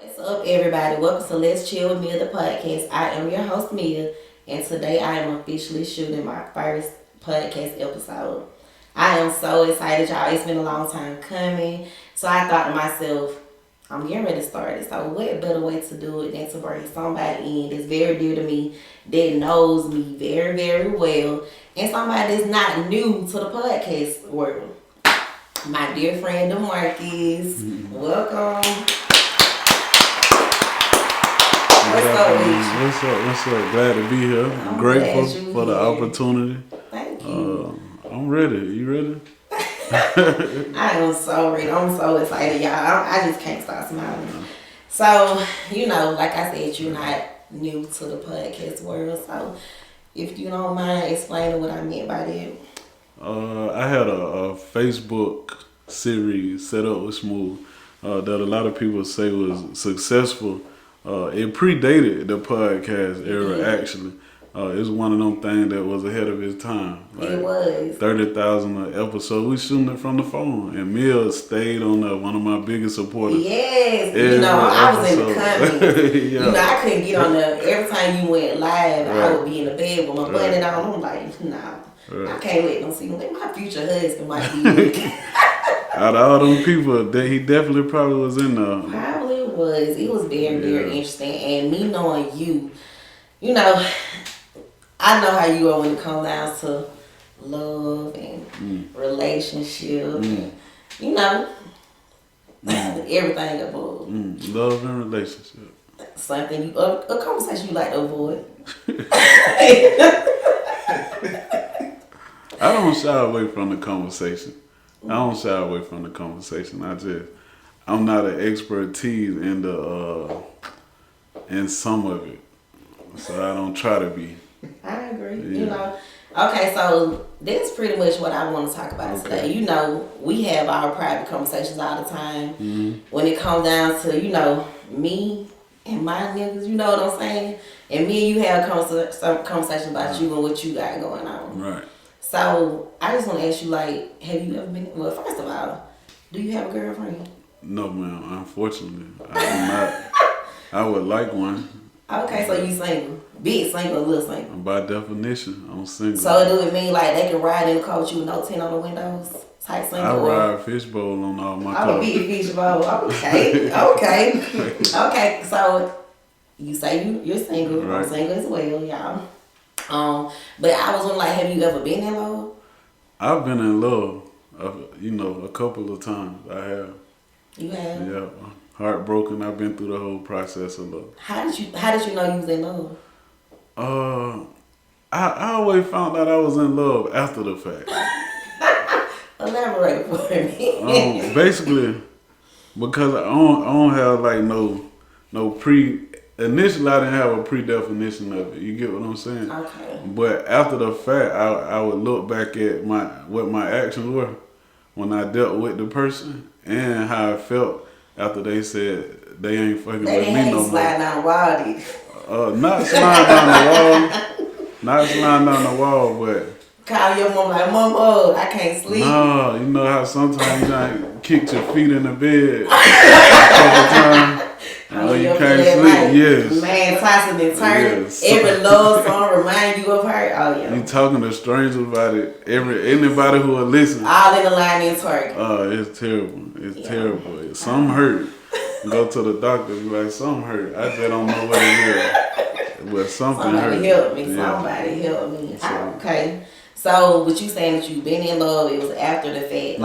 What's up, everybody? Welcome to Let's Chill with Mia, the podcast. I am your host, Mia, and today I am officially shooting my first podcast episode. I am so excited, y'all. It's been a long time coming. So I thought to myself, I'm getting ready to start it. So what better way to do it than to bring somebody in that's very dear to me, that knows me very, very well, and somebody that's not new to the podcast world. My dear friend, DeMarcus. Welcome. What's up, What's up? What's up? Glad to be here. I'm grateful for the opportunity. Thank you. I'm ready. You ready? I am so ready. I'm so excited, y'all. I just can't stop smiling. So, like I said, you're not new to the podcast world. So, if you don't mind explaining what I meant by that. I had a Facebook series set up with Smooth that a lot of people say was successful. It predated the podcast era, actually. It's one of them things that was ahead of its time. Like it was. 30,000 an episode. We shooting it from the phone. And Mia stayed on one of my biggest supporters. Yes. I was in the comments. Yeah. I couldn't get on there. Every time you went live, I would be in the bed with my button on. I'm like, nah. Right. I can't let them see me. My future husband might be out of all them people, that he definitely probably was in there. Probably was. It was very, very interesting. And me knowing you, I know how you are when it comes down to love and relationship. Everything above. Love and relationship. Something a conversation you like to avoid. I don't shy away from the conversation. I'm not an expertise in some of it, so I don't try to be. I agree. Yeah. Okay, so that's pretty much what I want to talk about today. We have our private conversations all the time. When it comes down to me and my niggas, you know what I'm saying, and me and you have some conversation about you and what you got going on. Right. So I just want to ask you, have you ever been? Well, first of all, do you have a girlfriend? No, ma'am. Unfortunately, I do not. I would like one. Okay, so you single, big single, or little single? By definition, I'm single. So do it mean they can ride in the car with you with no tint on the windows? Type single. I ride fishbowl on all my cars. I'm a big fishbowl. Okay. So you say you're single. Right. I'm single as well, y'all. But I was wondering, have you ever been in love? I've been in love, a couple of times. I have. You have? Yeah. Heartbroken. I've been through the whole process of love. How did you know you was in love? I always found out I was in love after the fact. Elaborate for me. Basically, because I don't have no pre. Initially, I didn't have a pre-definition of it. You get what I'm saying? Okay. But after the fact, I would look back at what my actions were when I dealt with the person and how I felt after they said they ain't fucking with me no more. Sliding down the wall, not sliding down the wall. Not sliding down the wall, but call your mom like, Mama, I can't sleep. No, you know how sometimes you kicked your feet in the bed a couple times. You can't sleep, yes. Man, tossing and turning. Yes. Every love song remind you of her. Oh, yeah. You talking to strangers about it. Anybody who will listen. All in the line is twerking. It's terrible. It's terrible. Some hurt. Go to the doctor, be like, something hurt. I just don't know what it is. But something hurt. Somebody help me. Okay. So, what you saying that you been in love, it was after the fact,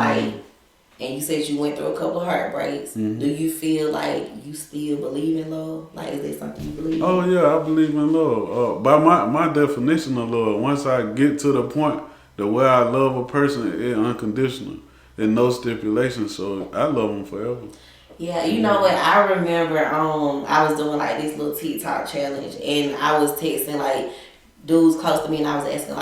and you said you went through a couple of heartbreaks. Mm-hmm. Do you feel like you still believe in love? Like, is there something you believe in? Oh, yeah, I believe in love. By my definition of love, once I get to the point the way I love a person, it's unconditional. There's no stipulation, so I love them forever. Yeah, you know what? I remember I was doing this little TikTok challenge, and I was texting dudes close to me, and I was asking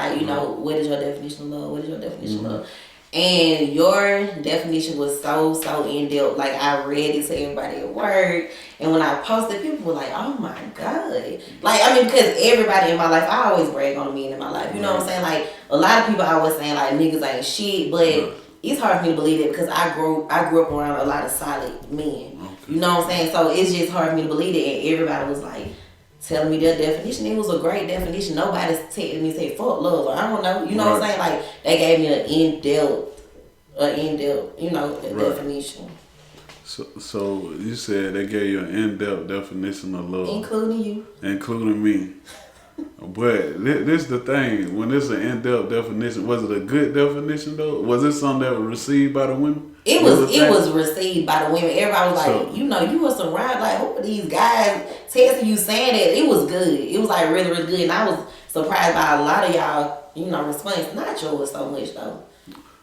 what is your definition of love? What is your definition of love? And your definition was so in depth. I read it to everybody at work, and when I posted, people were like, "Oh my god!" Because everybody in my life, I always brag on men in my life. You know what I'm saying? A lot of people always saying niggas ain't shit, but it's hard for me to believe it because I grew up around a lot of solid men. Okay. You know what I'm saying? So it's just hard for me to believe it. And everybody was like telling me their definition. It was a great definition. Nobody's telling me say fuck love. Or I don't know. You know what I'm saying? Like they gave me an in-depth, definition. So you said they gave you an in-depth definition of love, including you, including me. But this the thing. When it's an in-depth definition, was it a good definition though? Was it something that was received by the women? It was received by the women. Everybody was like, you was surrounded, like, who are these guys texting you saying that? It was good. It was like really, really good. And I was surprised by a lot of y'all, response. Not yours so much though.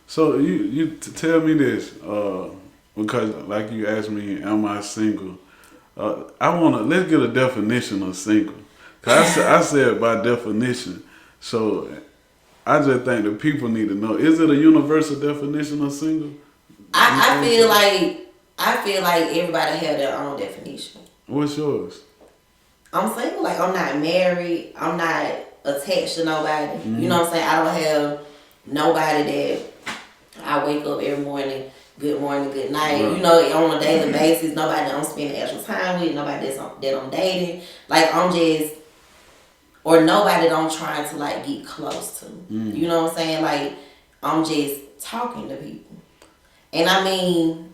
So you tell me this, because like you asked me, am I single? Let's get a definition of single. Cause I said by definition. So I just think the people need to know. Is it a universal definition of single? I feel like everybody have their own definition. What's yours? I'm single. Like I'm not married. I'm not attached to nobody. Mm-hmm. You know what I'm saying? I don't have nobody that I wake up every morning. Good morning, good night. Right. On a daily basis. Nobody that I'm spending extra time with. Nobody that I'm dating. Like I'm just. Or nobody that I'm trying to like get close to. Mm. You know what I'm saying? Like I'm just talking to people. And I mean,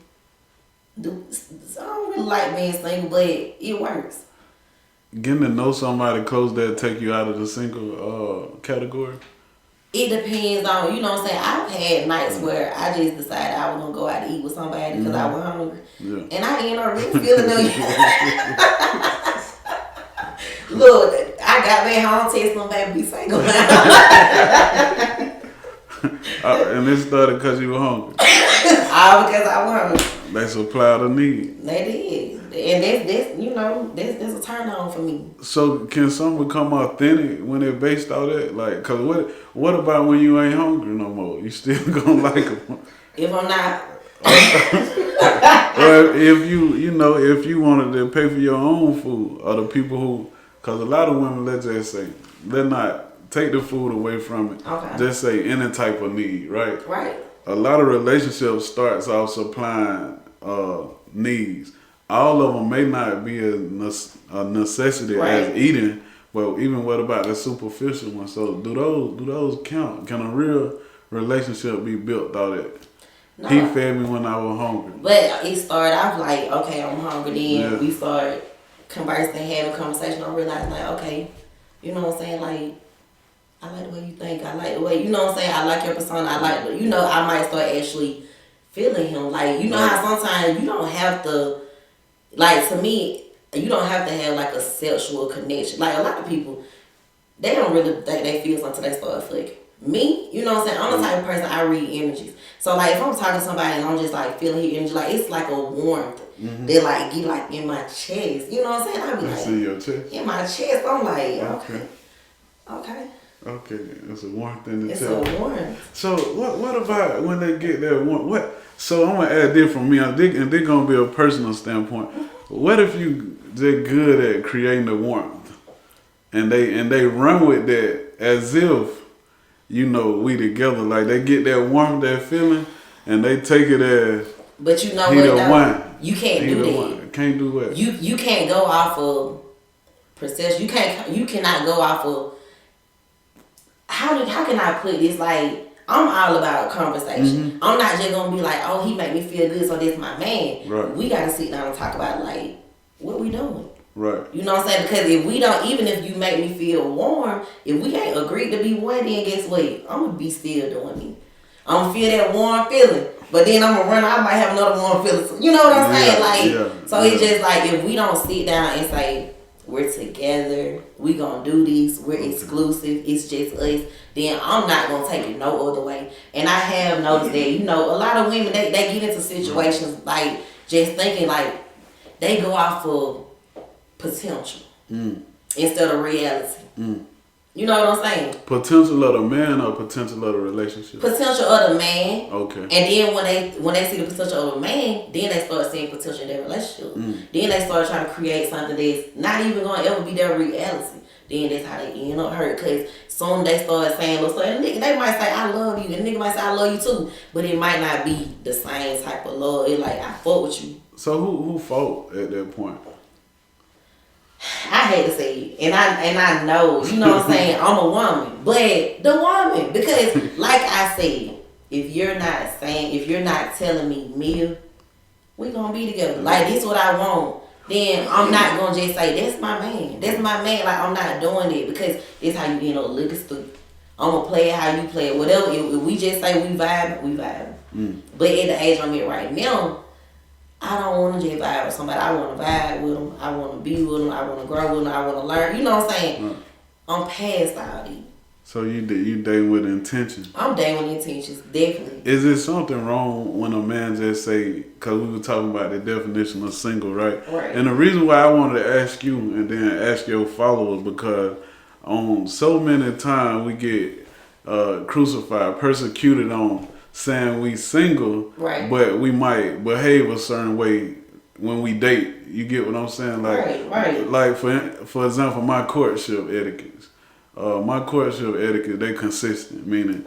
I don't really like being single, but it works. Getting to know somebody close that take you out of the single category? It depends on, you know what I'm saying? I've had nights where I just decided I was going to go out to eat with somebody because I was hungry. Yeah. And I ended up really feeling them. Look, I got back home, text them back, be single. And it started because you were hungry. All because I was hungry. They supplied a need. They did. And that's a turn on for me. So can something become authentic when they're based on that? Like, cause what about when you ain't hungry no more? You still gonna like them? If I'm not. Or if you wanted to pay for your own food, or the people who, cause a lot of women, let's just say, they're not take the food away from it. Okay. Just say any type of need, right? Right. A lot of relationships starts off supplying needs. All of them may not be a necessity as eating, but even what about the superficial one? So do those count? Can a real relationship be built out of it? No. He fed me when I was hungry. But it started off like, okay, I'm hungry. Then we started conversing, having conversation. I realized like, okay, you know what I'm saying? Like, I like the way you think. I like the way, you know what I'm saying? I like your persona. I like, I might start actually feeling him. Like, how sometimes you don't have to, like, to me, you don't have to have like a sexual connection. Like a lot of people, they don't really think they feel something until they start fucking. Me, you know what I'm saying? I'm the type of person, I read energies. So like if I'm talking to somebody and I'm just like feeling his energy, like it's like a warmth that like get like in my chest. You know what I'm saying? I be like, see your chest? In my chest. I'm like, okay. Okay, it's a warmth in the chest. It's a warmth. So what about when they get that warmth? So I'm gonna add this from me, and they're gonna be a personal standpoint. What if they're good at creating the warmth, and they run with that as if we together, like they get that warmth, that feeling, and they take it as. But you know what? Though? You can't do that. Can't do what? You can't go off of perception. You cannot go off of. How can I put this? Like, I'm all about conversation. Mm-hmm. I'm not just gonna be like, oh, he make me feel good, so that's my man. Right. We gotta sit down and talk about like what we doing. Right. You know what I'm saying? Because if we don't, even if you make me feel warm, if we ain't agreed to be one, then guess what? I'm gonna be still doing me. I'm gonna feel that warm feeling, but then I'm gonna run. I might have another warm feeling. So, you know what I'm saying? Like, so it's just like if we don't sit down and say we're together, we gonna do this, we're exclusive, it's just us, then I'm not gonna take it no other way. And I have noticed that, a lot of women, they get into situations like just thinking like they go off of potential instead of reality. You know what I'm saying? Potential of the man or potential of the relationship? Potential of the man. Okay. And then when they see the potential of the man, then they start seeing potential in their relationship. Then they start trying to create something that's not even going to ever be their reality. Then that's how they end up hurt. Because soon they start saying, look, so they might say, I love you. And the nigga might say, I love you too. But it might not be the same type of love. It's like, I fuck with you. So who fought at that point? I hate to say it, and I know, you know what I'm saying, I'm a woman, but the woman, because like I said, if you're not telling me, Mia, we gonna be together. Like this what I want. Then I'm not gonna just say that's my man. That's my man. Like I'm not doing it because it's how you looking stupid. I'm gonna play it how you play it. Whatever. If we just say we vibe, we vibe. But at the age I'm at right now, I don't want to just vibe with somebody. I want to vibe with them. I want to be with them. I want to grow with them. I want to learn. You know what I'm saying? I'm past all these. So you dating with intention. I'm dating with intentions, definitely. Is there something wrong when a man just say, because we were talking about the definition of single, right? Right. And the reason why I wanted to ask you and then ask your followers, because on so many times we get crucified, persecuted on saying we single, right, but we might behave a certain way when we date. You get what I'm saying? Like, right. Like for example, my courtship etiquettes. My courtship etiquette, they consistent. Meaning,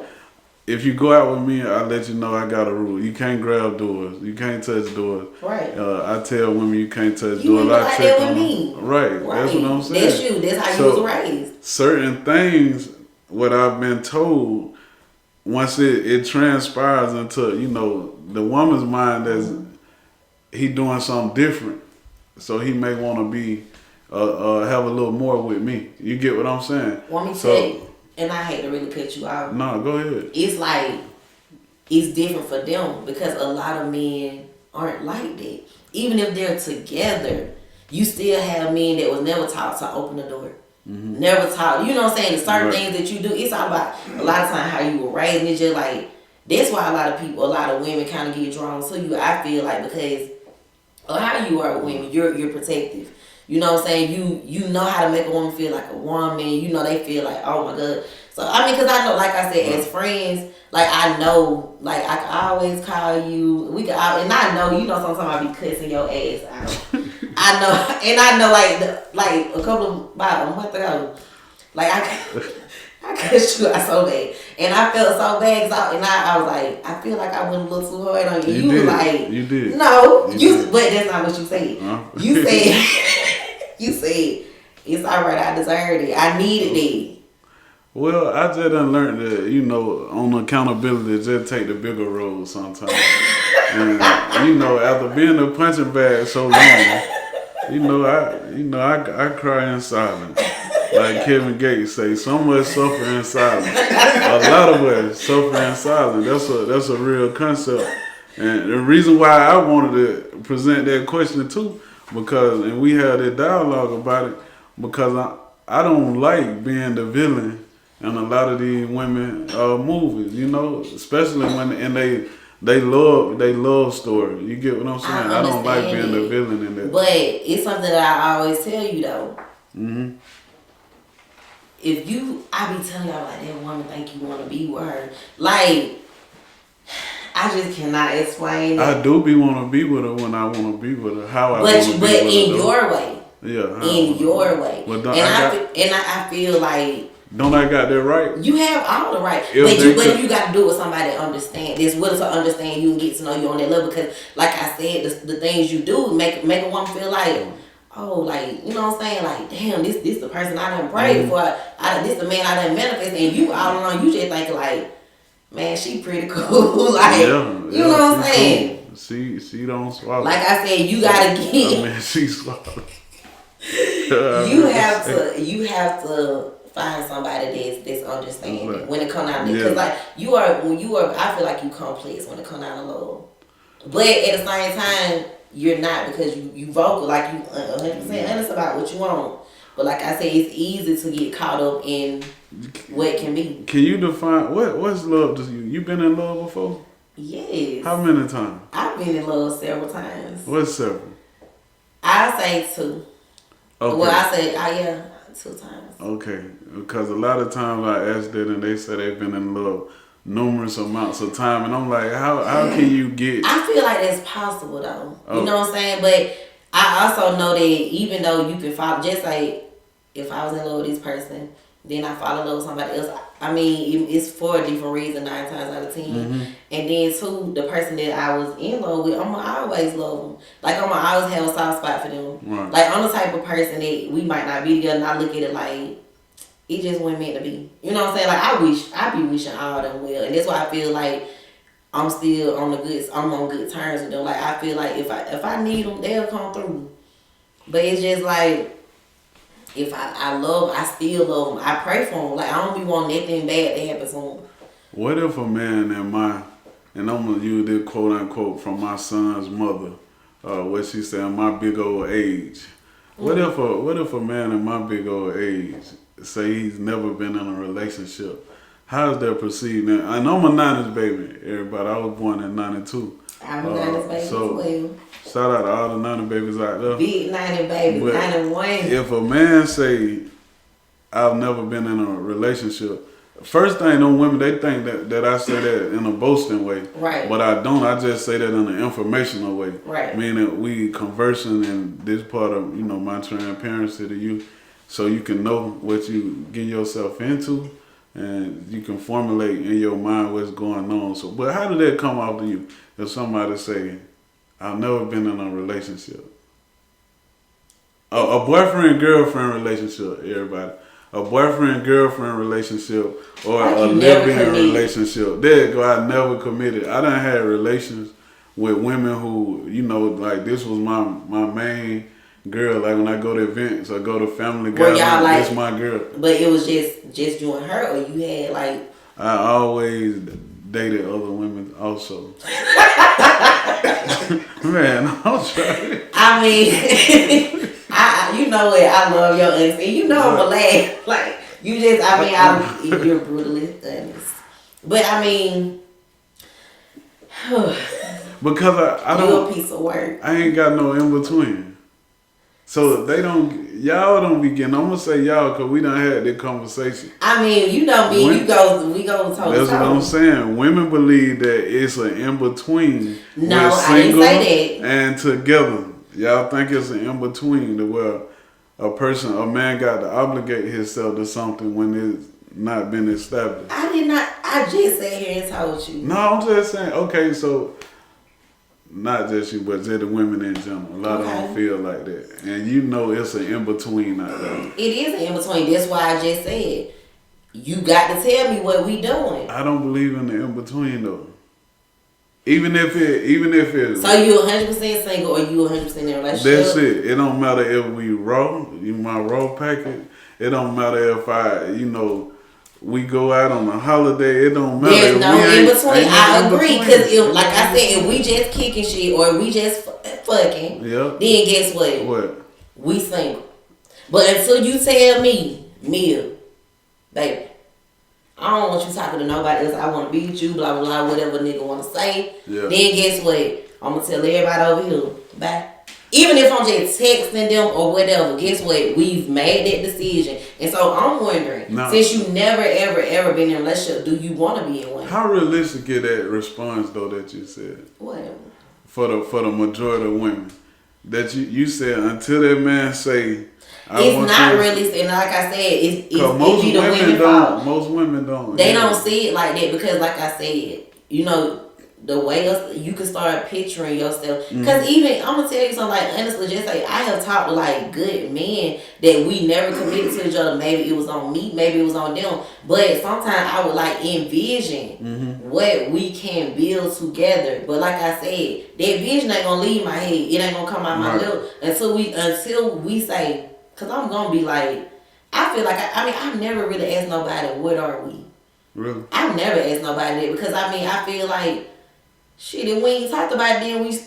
if you go out with me, I let you know I got a rule. You can't grab doors. You can't touch doors. Right. I tell women you can't touch you doors. I check on me. Right. That's what I'm saying. That's you. That's how you was raised. Certain things, what I've been told, once it transpires into the woman's mind as he doing something different, so he may want to be. Have a little more with me. You get what I'm saying? Want me to tell you, and I hate to really cut you off. No, go ahead. It's like, it's different for them because a lot of men aren't like that. Even if they're together, you still have men that was never taught to open the door. Mm-hmm. Never taught, you know what I'm saying? The certain things that you do, it's all about a lot of times how you were raised. And it's just like, that's why a lot of women kind of get drawn to you, I feel like, because of how you are with women. You're protective. You know what I'm saying? You know how to make a woman feel like a woman. You know they feel like, oh my God. So, I mean, because I know, like I said, as friends, like I know, like I can always call you. And I know, sometimes I be cussing your ass out. I know, and I know like about a month ago, like I cussed you out so bad. And I felt so bad, and I was like, I feel like I went a little too hard on you. You was like, you did. No, but that's not what you said. You said. You said, it's all right, I deserved it. I needed it. Well, I just done learned that, on accountability, just take the bigger role sometimes. And, after being a punching bag so long, I cry in silence. Like Kevin Gates say, some of us suffer in silence. A lot of us suffer in silence. That's a real concept. And the reason why I wanted to present that question too, and we had a dialogue about it, because I don't like being the villain in a lot of these women movies, especially when they love story. You get what I'm saying? I don't like being the villain in that. But it's something that I always tell you though. Mm-hmm. I be telling y'all like that woman think you want to be with her, like. I just cannot explain it. I do want to be with her when I want to be with her. How I want to be with her. But in your way. Yeah. In your way. Well, I feel like. Don't I got that right? You have all the right. But you got to do it with somebody that understand. There's willing to understand you and get to know you on that level. Because, like I said, the things you do make a woman feel like, oh, like, you know what I'm saying? Like, damn, this the person I done prayed for. This the man I done manifest. And you all along, you just think like, man, she pretty cool. Like, you know what I'm saying? Cool. She don't swallow. Like I said, you gotta get. Man, she swallowed. You have to find somebody that's understanding when it comes out. Because like you are, I feel like you complex when it comes out of love. But at the same time, you're not, because you vocal, like you 100% honest about what you want. But like I said, it's easy to get caught up in what it can be. Can you define what's love to you? You been in love before? Yes. How many times? I've been in love several times. What's several? I say 2. Okay. Well, I say 2 times. Okay, because a lot of times I ask that and they say they've been in love numerous amounts of time, and I'm like, how can you get? I feel like that's possible though. You know what I'm saying? But I also know that even though you can follow, just like if I was in love with this person, then I fall in love with somebody else. I mean, it's for a different reason 9 times out of 10. Mm-hmm. And then too, the person that I was in love with, I'ma always love them. Like I'ma always have a soft spot for them. Right. Like I'm the type of person that we might not be together, and I look at it like it just wasn't meant to be. You know what I'm saying? Like I be wishing all them well, and that's why I feel like I'm still on good terms with them. Like I feel like if I need them, they'll come through. But it's just like, if I still love them. I pray for them. Like I don't be wanting nothing bad to happen to them. What if a man and I'm gonna use this quote unquote from my son's mother, what she said, my big old age. What if a man in my big old age say he's never been in a relationship? How is that perceived? Now, I know I'm a 90s baby, everybody. I was born in 92. I'm a 90s baby as well. Shout out to all the 90s babies out there. Big 90 baby, 91. If a man say, I've never been in a relationship, first thing, them women, they think that I say that in a boasting way. Right. But I don't. I just say that in an informational way. Right. Meaning we conversing in this part of, my transparency to you, so you can know what you get yourself into, and you can formulate in your mind what's going on. So, but how did that come out to you? If somebody say, I've never been in a relationship. A boyfriend-girlfriend relationship, everybody. A boyfriend-girlfriend relationship or a live-in relationship. There you go, I never committed. I done had relations with women who, like this was my main girl. Like when I go to events or go to family gatherings, this my girl. But it was just you and her, or you had like... I always dated other women also. Man, I'm trying. I mean... you know what? I love your honesty. You know I'm gonna laugh. Like you just, you're brutally honest. But I mean, because I don't. You're a piece of work. I ain't got no in between. So y'all don't be getting. I'm gonna say y'all because we done had this conversation. I mean, we go toe to toe. That's what I'm saying. Women believe that it's an in between. No, I didn't say that. And together. Y'all think it's an in-between to where a man got to obligate himself to something when it's not been established. I did not. I just sat here and told you. No, I'm just saying, okay, so not just you, but just the women in general. A lot of them feel like that. And it's an in-between out there. It is an in-between. That's why I just said, you got to tell me what we doing. I don't believe in the in-between though. Even if it. So you 100% single or you 100% in a relationship? That's it. It don't matter if we raw, my raw packet. It don't matter if we go out on a holiday. It don't matter. There's no in between. I agree, because like I said, if we just kicking shit or we just fucking, then guess what? What? We single. But until you tell me, Mia, baby, I don't want you talking to nobody else. I want to be with you, blah, blah, blah, whatever nigga want to say. Yeah. Then guess what? I'm going to tell everybody over here, bye. Even if I'm just texting them or whatever, guess what? We've made that decision. And so I'm wondering, since you never, ever, ever been in a relationship, do you want to be in one? How realistic is that response, though, that you said? Whatever. For the majority of women. That you said, until that man say... It's not realistic, and like I said, it's most the women don't. Most women don't. They don't see it like that because, like I said, the way you can start picturing yourself. Because even I'm gonna tell you something. Like honestly, just like I have talked to like good men that we never committed to each other. Maybe it was on me, maybe it was on them. But sometimes I would like envision what we can build together. But like I said, that vision ain't gonna leave my head. It ain't gonna come out my lip until we say. Cause I'm gonna be like, I feel like I've never really asked nobody what are we. Really? I've never asked nobody that because I feel like shit. If we ain't talked about it, then we,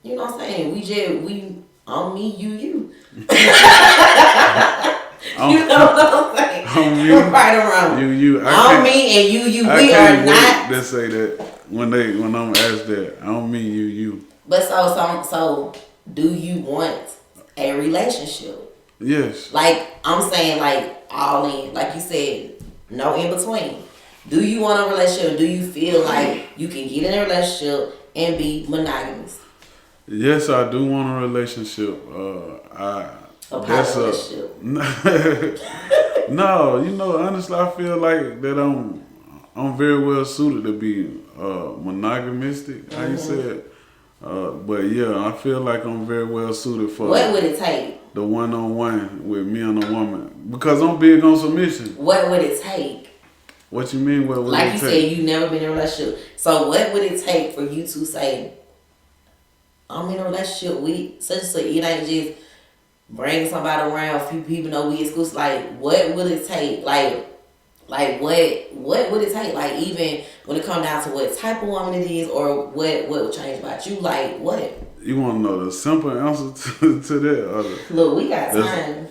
you know what I'm saying? We on me, you. You know what I'm saying? On me, right around. You. On me and you. We are not. They say that when I'm asked that. On me, you. But so do you want a relationship? Yes. Like, I'm saying, like, all in. Like you said, no in between. Do you want a relationship? Do you feel like you can get in a relationship and be monogamous? Yes, I do want a relationship. A relationship. No, honestly, I feel like that I'm very well suited to be monogamistic. How you said, but yeah, I feel like I'm very well suited for What would it take? the one-on-one with me and a woman because I'm big on submission. What would it take? What you mean? What would Like it you take? said, you never been in a relationship. So what would it take for you to say, I'm in a relationship with such and such? It ain't just bring somebody around. Few people know we exclusive. Like, what will it take? Like what would it take? Like, even when it comes down to what type of woman it is, or what would change about you? Like, what? You want to know the simple answer to that? Or Look, we got time.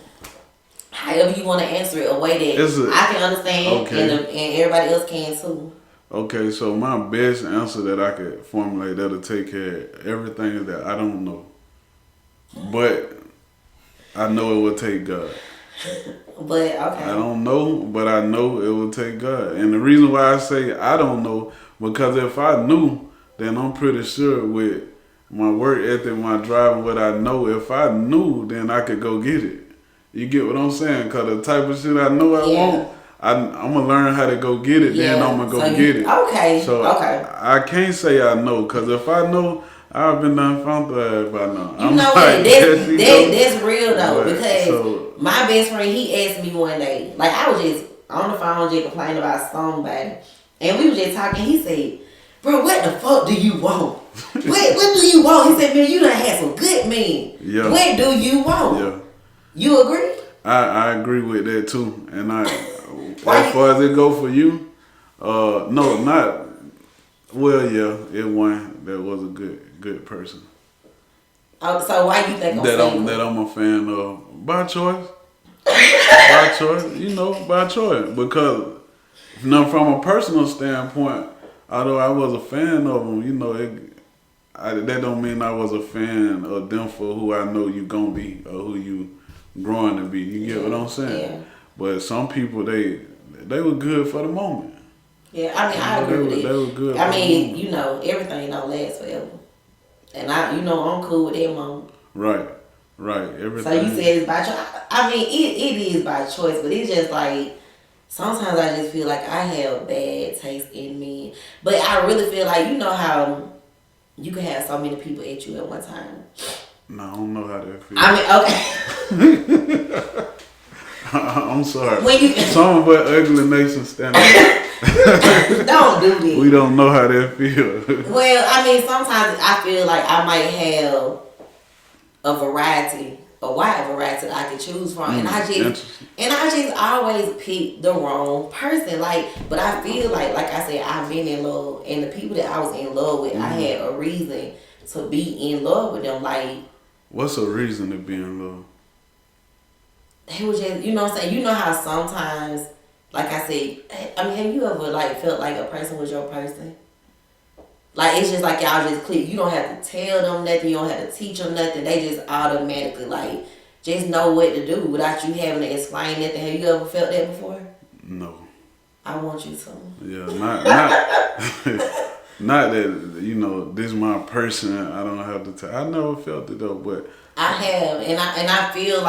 However you want to answer it, a way that I can understand, okay. and everybody else can too. Okay, so my best answer that I could formulate that'll take care of everything is that I don't know. But I know it will take God. But okay. I don't know, but I know it will take God. And the reason why I say I don't know, because if I knew, then I'm pretty sure with my work ethic, my drive, and what I know, if I knew, then I could go get it. You get what I'm saying? Because the type of shit I know I want, I'm going to learn how to go get it, then I'm going to go get it. Okay, so I can't say I know, because if I know, I've been done found if I know. You know what? That's real though, because my best friend, he asked me one day, like I was just on the phone just complaining about somebody, and we was just talking. He said, "Bro, what the fuck do you want? what do you want?" He said, "Man, you done had some good men. Yeah. What do you want?" Yeah. You agree? I agree with that too, and as far as it go for you, no, not. Well, yeah, it one that was a good person. Oh, so why you think that I'm a fan of by choice? By choice, by choice. Because from a personal standpoint, although I was a fan of them, that don't mean I was a fan of them for who I know you gonna be or who you growing to be. You get what I'm saying? Yeah. But some people they were good for the moment. Yeah, I mean, I agree with it. They were good. I mean, everything don't last forever. And I'm cool with that moment. Right. Everything. So you said it's by choice. I mean, it is by choice, but it's just like, sometimes I just feel like I have bad taste in me. But I really feel like, how you can have so many people at you at one time. No, I don't know how that feels. I mean, okay. I'm sorry. When you some of us ugly nation stand up. Don't do this. We don't know how that feels. Well, I mean, sometimes I feel like I might have a wide variety that I could choose from, and I just always pick the wrong person. But I feel like I said, I've been in love, and the people that I was in love with, I had a reason to be in love with them. Like, what's a reason to be in love? They was just, what I'm saying? You know how sometimes, like I said, I mean, have you ever felt like a person was your person? Like, it's just like y'all just click. You don't have to tell them nothing. You don't have to teach them nothing. They just automatically just know what to do without you having to explain nothing. Have you ever felt that before? No. I want you to. Yeah, not that this is my person. I don't have to tell. I never felt it though, but I have, and I feel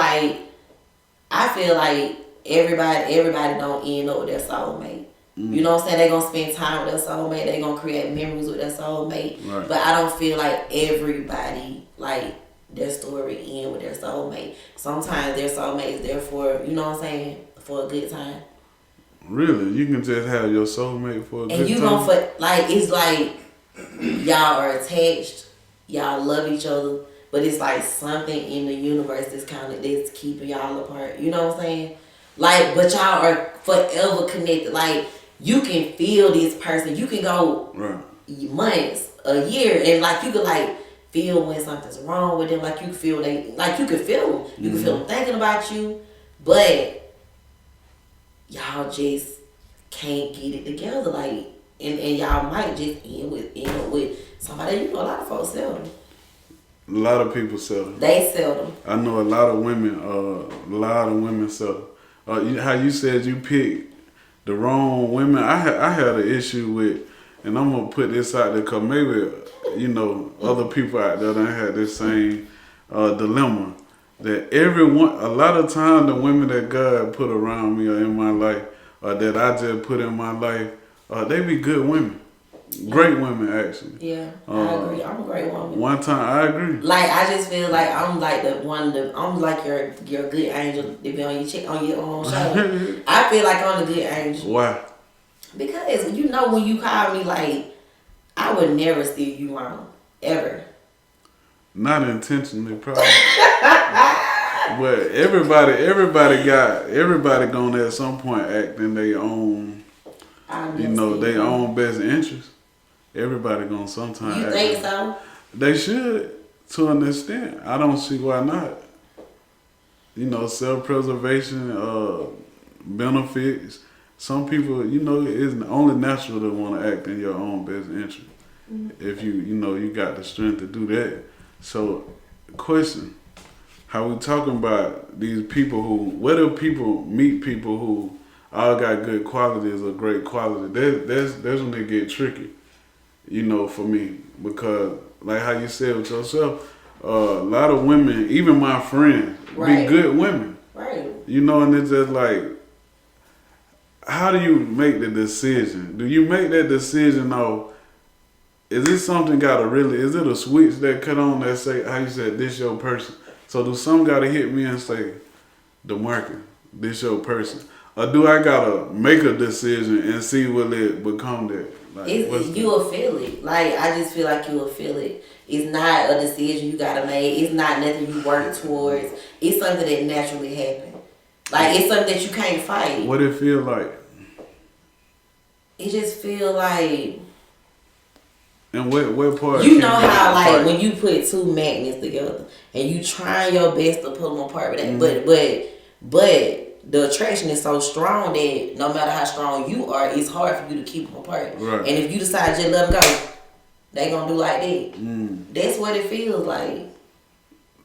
like everybody don't end up with their soulmate. You know what I'm saying? They're going to spend time with their soulmate. They're going to create memories with their soulmate. Right. But I don't feel like everybody, their story end with their soulmate. Sometimes their soulmate is there for, you know what I'm saying, for a good time. Really? You can just have your soulmate for a good time? And you it's like y'all are attached. Y'all love each other. But it's like something in the universe that's keeping y'all apart. You know what I'm saying? But y'all are forever connected. You can feel this person. You can go months, a year, and you can feel when something's wrong with them. You can feel you can feel them. You can feel them thinking about you, but y'all just can't get it together. And y'all might just end up with somebody. A lot of folks sell them. A lot of people sell them. They sell them. I know a lot of women sell them. How you said you picked the wrong women. I had an issue with, and I'm gonna put this out there because maybe other people out there done had this same dilemma. that everyone, a lot of time, the women that God put around me or in my life, or that I just put in my life, they be good women. Great women, actually. Yeah, I agree. I'm a great woman. One time, I agree. Like, I just feel like I'm like I'm like your good angel to be on your chick on your own show. I feel like I'm the good angel. Why? Because you know when you call me, like, I would never steer you wrong ever. Not intentionally, probably. But everybody gonna at some point act in their own, their own best interest. Everybody gonna sometime. You think so? They should, to an extent. I don't see why not. Self-preservation benefits. Some people, it's only natural to want to act in your own best interest. Mm-hmm. If you got the strength to do that. So, question: how we talking about these people what if people meet people who all got good qualities or great quality? That's when they get tricky. For me, because like how you said with yourself, a lot of women, even my friends, be good women. Right. And it's just like, how do you make the decision? Do you make that decision or is it something is it a switch that cut on that say, how you said, this your person? So do some gotta hit me and say, DeMarcus, this your person? Or do I gotta make a decision and see will it become that? Like, you will feel it. Like, I just feel like you will feel it. It's not a decision you gotta make. It's not nothing you work towards. It's something that naturally happens. Like, it's something that you can't fight. What it feel like? It just feel like. And what part? You know how, like, when you put two magnets together and you trying your best to pull them apart, but the attraction is so strong that no matter how strong you are, it's hard for you to keep them apart. Right. And if you decide to just let them go, they gonna do like that. That's what it feels like.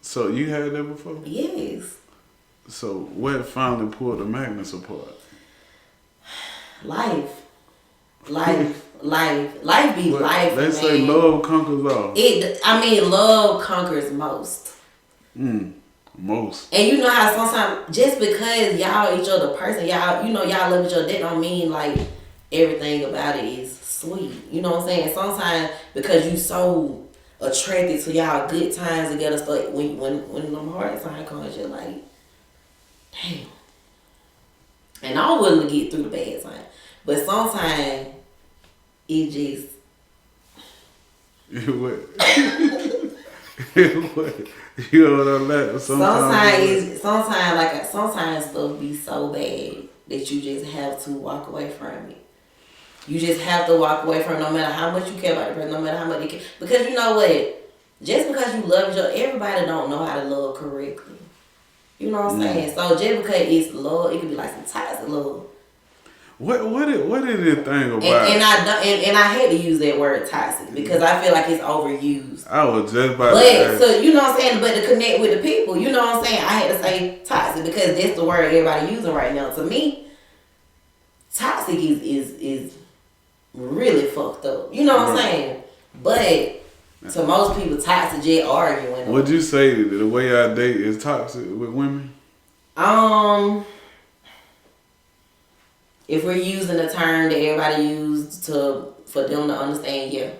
So you had that before? Yes. So what finally pulled the magnets apart? Life be life. They say love conquers all. Love conquers most. Most. And you know how sometimes just because y'all each other person, y'all love each other, that don't mean like everything about it is sweet. You know what I'm saying? Sometimes because you so attracted to y'all good times together, so when them hard times comes, you're like, damn. And I'm willing to get through the bad time. But sometimes it just You know what I'm saying? Sometimes stuff be so bad that you just have to walk away from it. You just have to walk away from it, no matter how much you care about the person, no matter how much you care. Because you know what? Just because you love each other, everybody don't know how to love correctly. You know what I'm saying? So just because it's love, it could be like some toxic love. What is this thing about? And I hate to use that word toxic because I feel like it's overused. I was just about to say. So you know what I'm saying, but to connect with the people, you know what I'm saying, I had to say toxic because that's the word everybody using right now. To me, toxic is really fucked up. You know what I'm saying? But to most people, toxic just arguing. Would you say that the way I date is toxic with women? If we're using a term that everybody used for them to understand, yeah.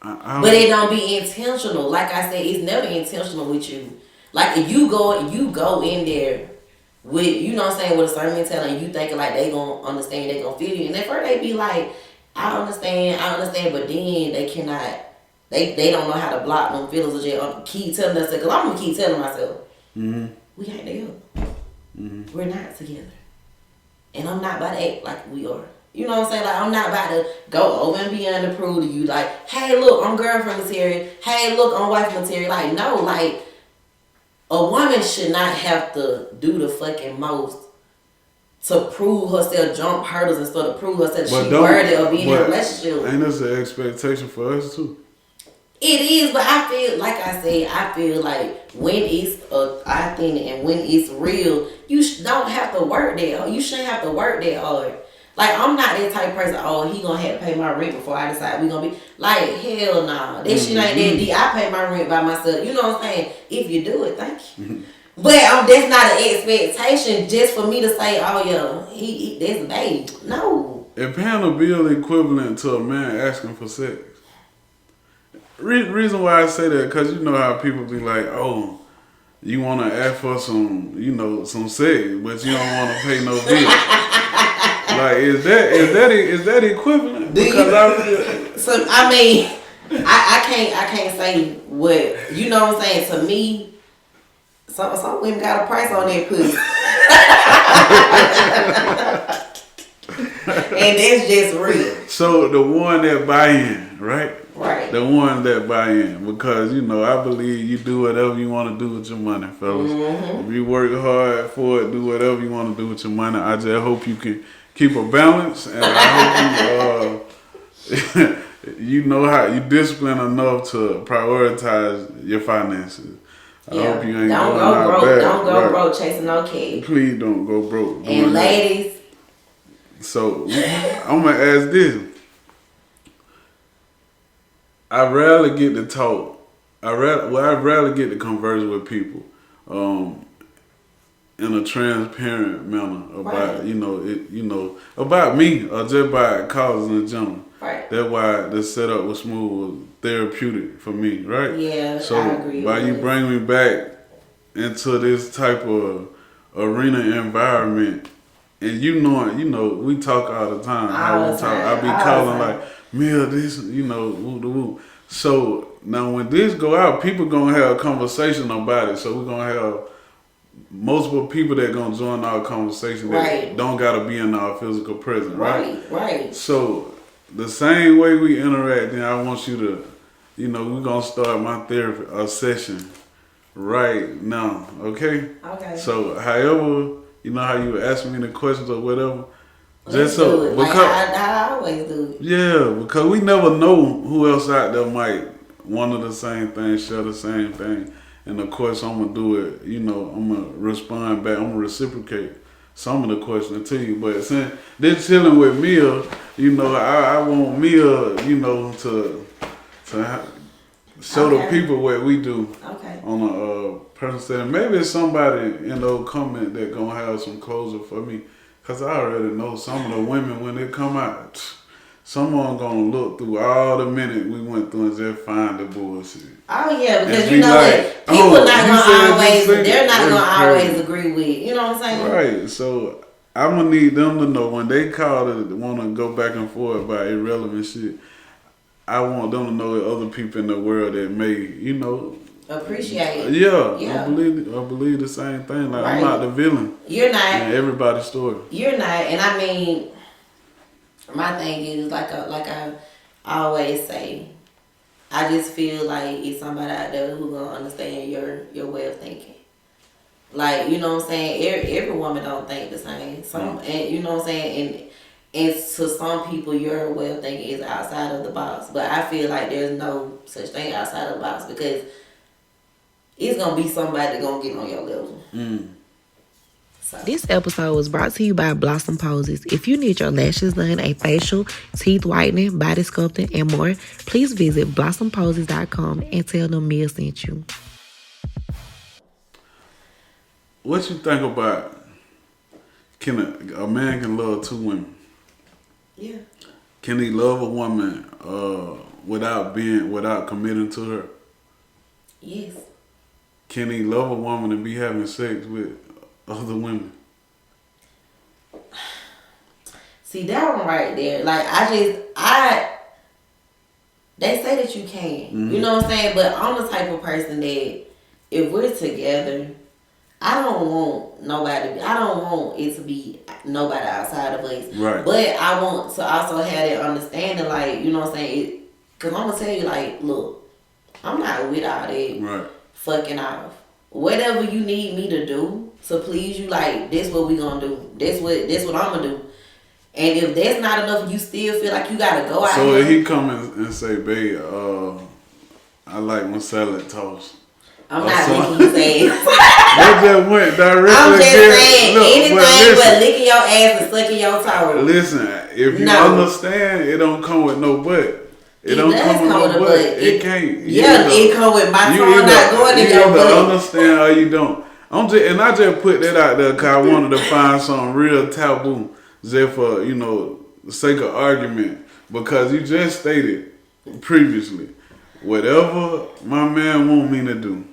But it don't be intentional. Like I said, it's never intentional with you. Like if you go in there with, you know what I'm saying, with a certain mentality and you thinking like they gonna understand, they gonna feel you. And at first they be like, I understand, but then they cannot, they don't know how to block them feelings or just keep telling us, because I'm gonna keep telling myself, we ain't together. We're not together. And I'm not about to act like we are. You know what I'm saying? Like, I'm not about to go over and beyond to prove to you, like, hey, look, I'm girlfriend material. Hey, look, I'm wife material. Like, no, like, a woman should not have to do the fucking most to prove herself, jump hurdles and stuff, to prove herself she's worthy of being in a relationship. Ain't this an expectation for us, too? It is, but I feel, like I said, I feel like when it's authentic and when it's real, you don't have to work that hard. You shouldn't have to work that hard. Like, I'm not that type of person, he gonna have to pay my rent before I decide we gonna be. Like, hell nah. That shit ain't that deep. I pay my rent by myself. You know what I'm saying? If you do it, thank you. But that's not an expectation just for me to say, oh yeah, he that's a babe. No. If paying a bill equivalent to a man asking for sex. Reason why I say that, because you know how people be like, oh, you want to ask for some, some sex, but you don't want to pay no bill. Like, is that equivalent? Because so I mean, I can't say what, you know what I'm saying. To me, some women got a price on their pussy, and that's just real. So the one that buy in, right? Right. The one that buy in, because I believe you do whatever you want to do with your money, fellas. Mm-hmm. If you work hard for it, do whatever you want to do with your money. I just hope you can keep a balance, and I hope you know how you discipline enough to prioritize your finances. I hope you ain't don't going go broke. bad. Don't go broke chasing no kid. Please don't go broke. And ladies. So I'm gonna ask this. I rarely get to talk. I rarely get to converse with people in a transparent manner about about me or just by causes in general. Right. That's why the setup was smooth, was therapeutic for me, right? Yeah, so I agree. By you bring me back into this type of arena environment, and we talk all the time. I be calling like, Mia, this, woo the woo. So now when this go out, people gonna have a conversation about it. So we're gonna have multiple people that gonna join our conversation that don't gotta be in our physical presence, right? Right. So the same way we interact, then I want you to, we're gonna start my therapy session right now, okay? Okay. So however, how you ask me the questions or whatever, Let's do it. Because I always do it. Yeah, because we never know who else out there might want the same thing, share the same thing. And of course, I'm going to do it, I'm going to respond back. I'm going to reciprocate some of the questions to you. But since they're chilling with Mia, I want Mia, to show the people what we do on a personal setting. Maybe it's somebody in those comments that going to have some closure for me. Because I already know some of the women, when they come out, someone going to look through all the minutes we went through and just find the bullshit. Oh, yeah, because you know what? People not going to always, they're not going to always agree with, you know what I'm saying? Right, so I'm going to need them to know when they call to want to go back and forth about irrelevant shit, I want them to know that other people in the world that may, appreciate it. Yeah. I believe the same thing. Like, I'm not the villain. You're not. In everybody's story. You're not. And I mean, my thing is, like I always say, I just feel like it's somebody out there who gonna understand your way of thinking. Like, you know what I'm saying? Every woman don't think the same. And you know what I'm saying? And to some people, your way of thinking is outside of the box. But I feel like there's no such thing outside of the box, because it's going to be somebody that's going to get on your level. So. This episode was brought to you by Blossom Poses. If you need your lashes done, a facial, teeth whitening, body sculpting, and more, please visit blossomposes.com and tell them Mia sent you. What you think about, can a man can love two women? Yeah. Can he love a woman without committing to her? Yes. Can he love a woman and be having sex with other women? See, that one right there. Like, they say that you can. Mm-hmm. You know what I'm saying? But I'm the type of person that if we're together, I don't want it to be nobody outside of us. Right. But I want to also have that understanding, like, you know what I'm saying? Because I'm going to tell you, like, look, I'm not with all that fucking off. Whatever you need me to do to please you, like, this what we going to do. This what I'm going to do. And if that's not enough, you still feel like you got to go out. So if he come and say, babe, I like my salad toast. I'm not licking his ass. That just went directly. I'm just saying, anything but licking your ass and sucking your toe. Listen, if you understand, it don't come with no butt. It don't come with no butt. It can't. Yeah, it come with my tongue not going in your butt. You either understand or you don't. I just put that out there because I wanted to find something real taboo, just for the sake of argument. Because you just stated previously, whatever my man want me to do,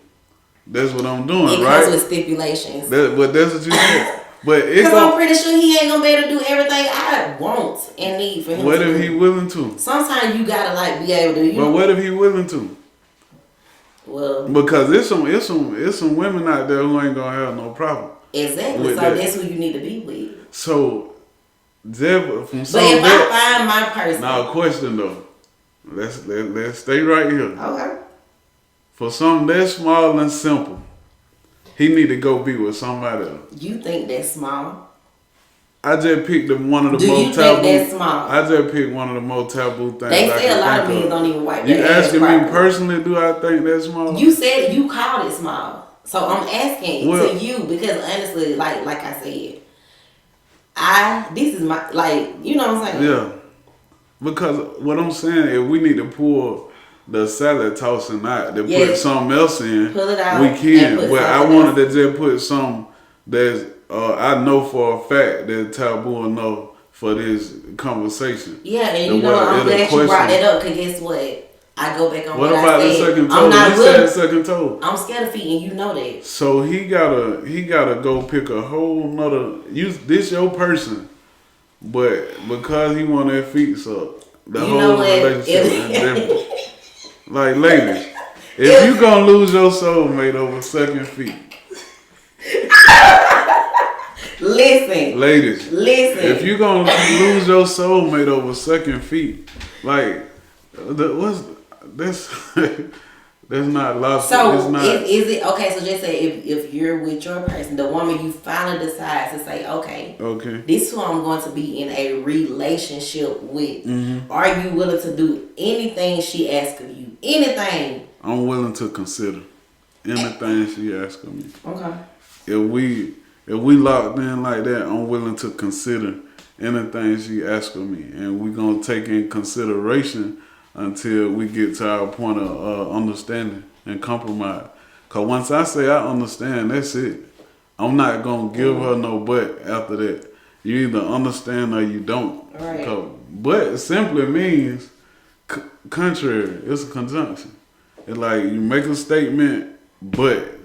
that's what I'm doing, it right? comes with stipulations. But that's what you said. But Because I'm pretty sure he ain't gonna be able to do everything I want and need for him. What if he willing to? Sometimes you gotta like be able to. But what if he willing to? Well, because it's some women out there who ain't gonna have no problem. Exactly. So that's who you need to be with. So, from but if I find my person, now question though, let's stay right here. Okay. For something that small and simple, he need to go be with somebody else. You think that's small? I just picked one of the Do most you taboo. Think that's small? I just picked one of the most taboo things. They say a lot of men don't even wipe their ass. You asking properly. me personally? Do I think that's small? You said you called it small, so I'm asking to you because honestly, like I said, this is my you know what I'm saying? Yeah, because what I'm saying is we need to pull the salad tossing out to put something else in. Pull it out. We can, but I wanted to just put something that's I know for a fact that taboo enough for this conversation. Yeah, and I'm glad you brought that up because guess what? I go back on what about I said. The second toe? I'm not you said second toe. I'm scared of feet, and you know that. So he gotta go pick a whole nother. This your person, but because he want their feet sucked, the whole relationship is different. Like ladies, if you gonna lose your soulmate over sucking feet. Listen. If you gonna lose your soulmate over sucking feet, like that's not logical. So is it okay? So just say if you're with your person, the woman you finally decide to say, okay, this is who I'm going to be in a relationship with. Mm-hmm. Are you willing to do anything she asks of you? Anything? I'm willing to consider anything she asks of me. Okay. If we locked in like that, I'm willing to consider anything she asks of me, and we're gonna take in consideration until we get to our point of understanding and compromise. Cause once I say I understand, that's it. I'm not gonna give her no but after that. You either understand or you don't. Right. But simply means contrary. It's a conjunction. It's like you make a statement, but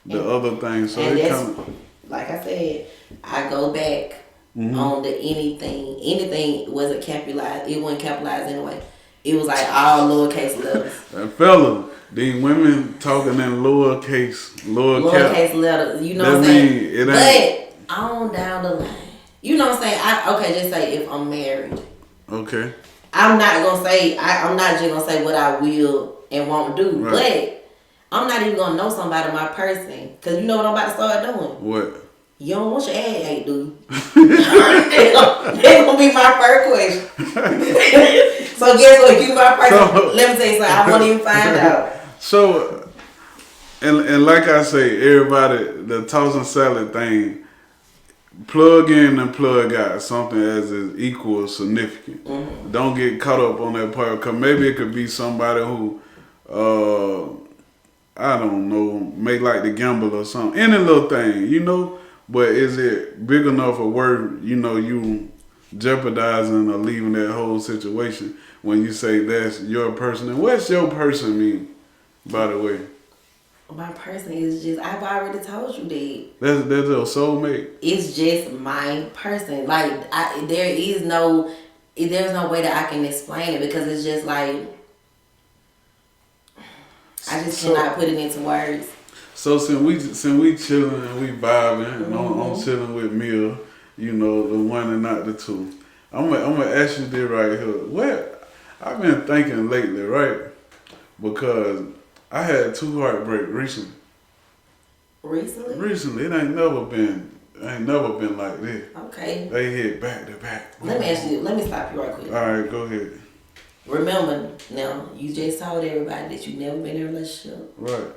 the other thing. So it kind of. Like I said, I go back on the anything. Anything wasn't capitalized. It wasn't capitalized anyway. It was like all lowercase letters. Fella, these women talking in lowercase letters. You know what I'm saying? But on down the line, you know what I'm saying? Just say if I'm married. Okay. I'm not gonna say. I'm not just gonna say what I will and won't do. Right. But I'm not even gonna know somebody, my person, because you know what I'm about to start doing. What? You don't want your ass ate, do you? That's gonna be my first question. So guess what? You my person. Let me tell you something. I won't even find out. So, and like I say, everybody, the tossing salad thing, plug in and plug out something as is equal or significant. Mm-hmm. Don't get caught up on that part, because maybe it could be somebody who, I don't know, make like the gamble or something. Any little thing, But is it big enough a word, you jeopardizing or leaving that whole situation when you say that's your person? And what's your person mean, by the way? My person is just, I've already told you that. That's your soulmate? It's just my person. Like, there's no way that I can explain it, because it's just like, I just cannot put it into words. So since we chilling and we vibing, and I'm chilling with Mia, the one and not the two. I'm gonna ask you this right here. What I've been thinking lately, right? Because I had 2 heartbreaks recently. Recently, it ain't never been like this. Okay. They hit back to back. Let me stop you right quick. All right, go ahead. Remember, now, you just told everybody that you never been in a relationship. Right.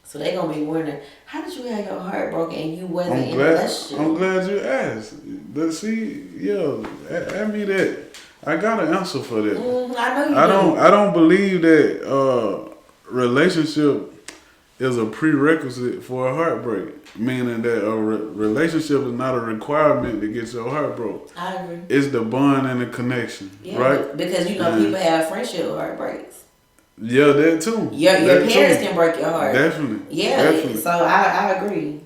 So they gonna be wondering, how did you have your heart broken and you wasn't in a relationship? I'm glad you asked. Let's see, ask me that. I got an answer for that. I know you do. I don't believe that relationship is a prerequisite for a heartbreak, meaning that a relationship is not a requirement to get your heart broke. I agree. It's the bond and the connection, Yeah, right? because you know And people have friendship heartbreaks. yeah, that too. Your That parents too. can break your heart. Definitely. Yeah, Definitely. so I agree.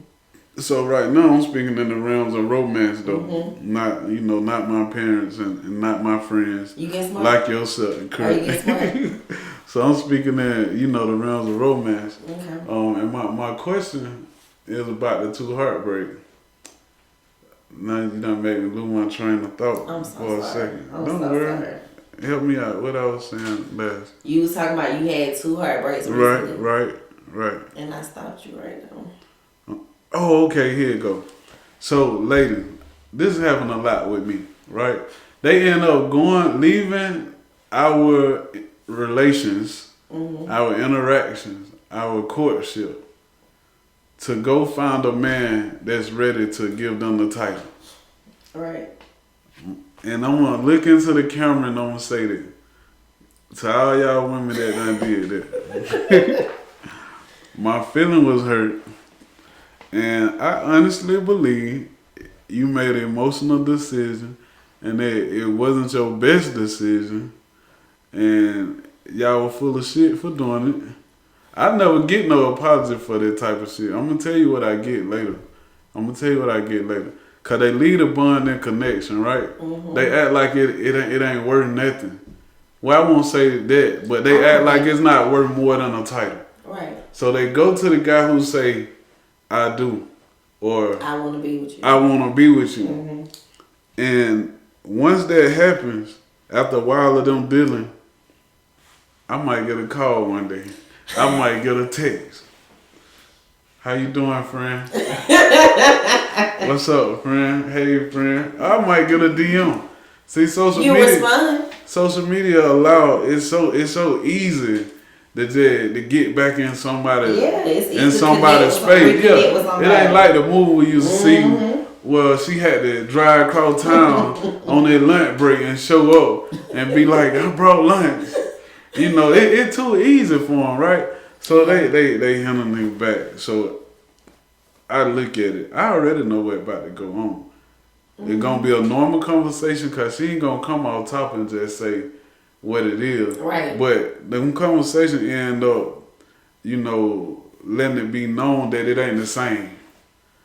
So right now I'm speaking in the realms of romance though. Mm-hmm. Not my parents and not my friends. You get smart. Like yourself, correct. you get smart. So I'm speaking in, the realms of romance. Okay. And my question is about the two heartbreak. Now you done made me lose my train of thought I'm so for a sorry. second. I'm Don't so worry. sorry. Help me out. What I was saying last. You was talking about you had 2 heartbreaks Right, recently. right. And I stopped you right now. Oh, okay, here you go. So, lady, this is happening a lot with me, right? They end up leaving our relations, our interactions, our courtship, to go find a man that's ready to give them the title. Right. And I'm gonna look into the camera and I'm gonna say that to all y'all women that done did that. My feeling was hurt. And I honestly believe you made an emotional decision and that it wasn't your best decision and y'all were full of shit for doing it. I never get no apology for that type of shit. I'm gonna tell you what I get later. Cause they lead a bond and connection, right? Mm-hmm. They act like it ain't worth nothing. Well, I won't say that, but they act like it's not worth more than a title. Right. So they go to the guy who say, I do, or I want to be with you. I want to be with you. Mm-hmm. And once that happens, after a while of them dealing, I might get a call one day. I might get a text. How you doing, friend? What's up, friend? Hey, friend. I might get a DM. See, social media allow it's so easy to get back in somebody's space. Yeah, it ain't like the movie we used to see. Well, she had to drive across town on their lunch break and show up and be like, I brought lunch. It's too easy for them, right? So they handle things back. So I look at it. I already know what's about to go on. It's going to be a normal conversation because she ain't going to come off top and just say what it is. Right. But the conversation end up, letting it be known that it ain't the same.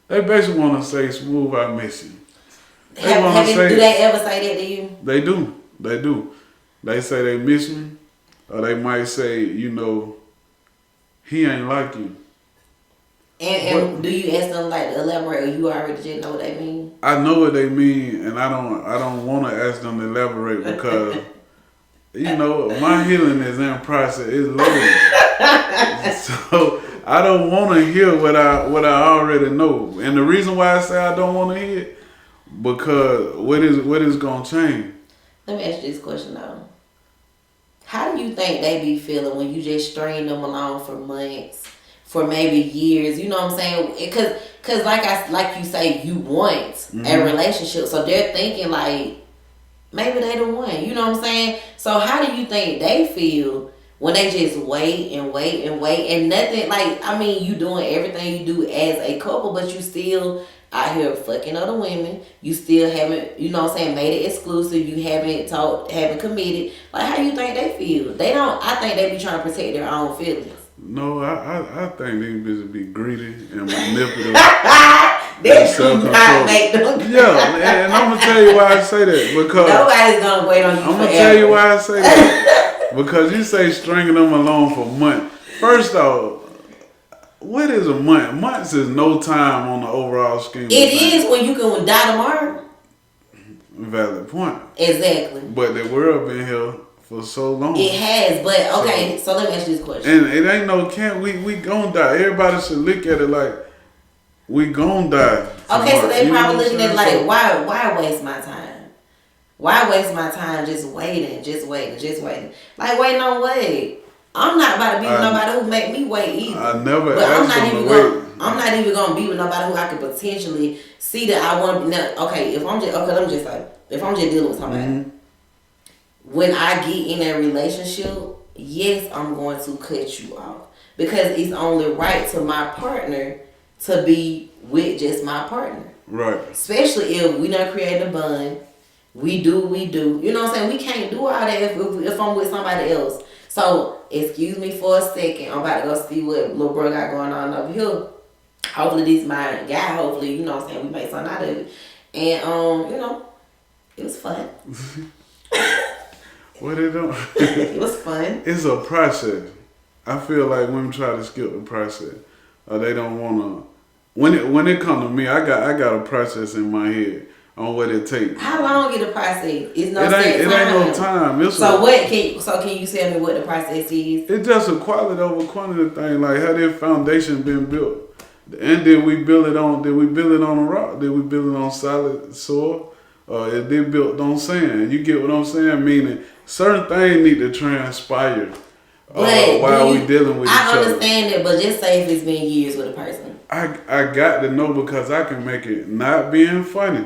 They basically want to say, Smooth, I miss you. Do they ever say that to you? They do. They say they miss me. Or they might say, he ain't like you. And do you ask them like to elaborate, or you already just know what they mean? I know what they mean, and I don't want to ask them to elaborate because my healing is in process. It's loaded, so I don't want to hear what I already know. And the reason why I say I don't want to hear it because what is gonna change? Let me ask you this question though. How do you think they be feeling when you just string them along for months? For maybe years, you know what I'm saying? Cause like you say, you want a relationship, so they're thinking like maybe they the one. You know what I'm saying? So how do you think they feel when they just wait and nothing? Like, I mean, you doing everything you do as a couple, but you still out here fucking other women. You still haven't, you know what I'm saying, made it exclusive. You haven't committed. Like, how you think they feel? They don't. I think they be trying to protect their own feelings. No, I think these bitches be greedy and manipulative. That do not make them. Yeah, and I'm gonna tell you why I say that because nobody's gonna wait on you. I'm gonna tell you why I say that because you say stringing them along for months. First off, what is a month? Months is no time on the overall scheme. It is when you can die tomorrow. Valid point. Exactly. But the world been here for so long. It has, but okay, so let me ask you this question. And it ain't no we gon' die. Everybody should look at it like we gon' die. Okay, so they probably looking at it like, why waste my time? Why waste my time just waiting? Like waiting on what? I'm not about to be with nobody who make me wait either. I never asked them to wait. I'm not even gonna be with nobody who I could potentially see that I want to be. Okay, let me just say, if I'm just dealing with somebody. When I get in a relationship, yes, I'm going to cut you off. because it's only right to my partner to be with just my partner. Right. Especially if we done create a bond. We do. You know what I'm saying? We can't do all that if I'm with somebody else. So, excuse me for a second. I'm about to go see what little bro got going on over here. Hopefully this my guy. Hopefully, you know what I'm saying, we make something out of it. And, you know, it was fun. What it do? It was fun. It's a process. I feel like women try to skip the process. Or they don't want to. When it come to me, I got a process in my head on what it takes. How long is the process? It's no It ain't no time. Can you tell me what the process is? It's just a quality over quantity thing. Like how that foundation been built, and did we build it on a rock? Did we build it on solid soil? It did built on sand. You get what I'm saying? Meaning certain things need to transpire while we dealing with each other. I understand it, but just say if it's been years with a person. I got to know because I can make it not being funny.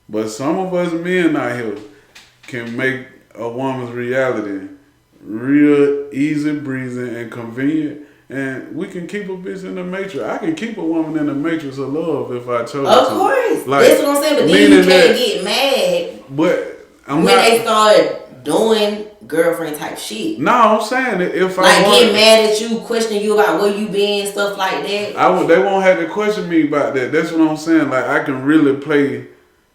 But some of us men out here can make a woman's reality real easy breezy and convenient. And we can keep a bitch in the matrix. I can keep a woman in the matrix of love if I chose to. Of course. Like, that's what I'm saying. But then you can't get mad when they start doing girlfriend type shit. No, I'm saying if I get mad at you, questioning you about where you been, stuff like that. They won't have to question me about that. That's what I'm saying. Like I can really play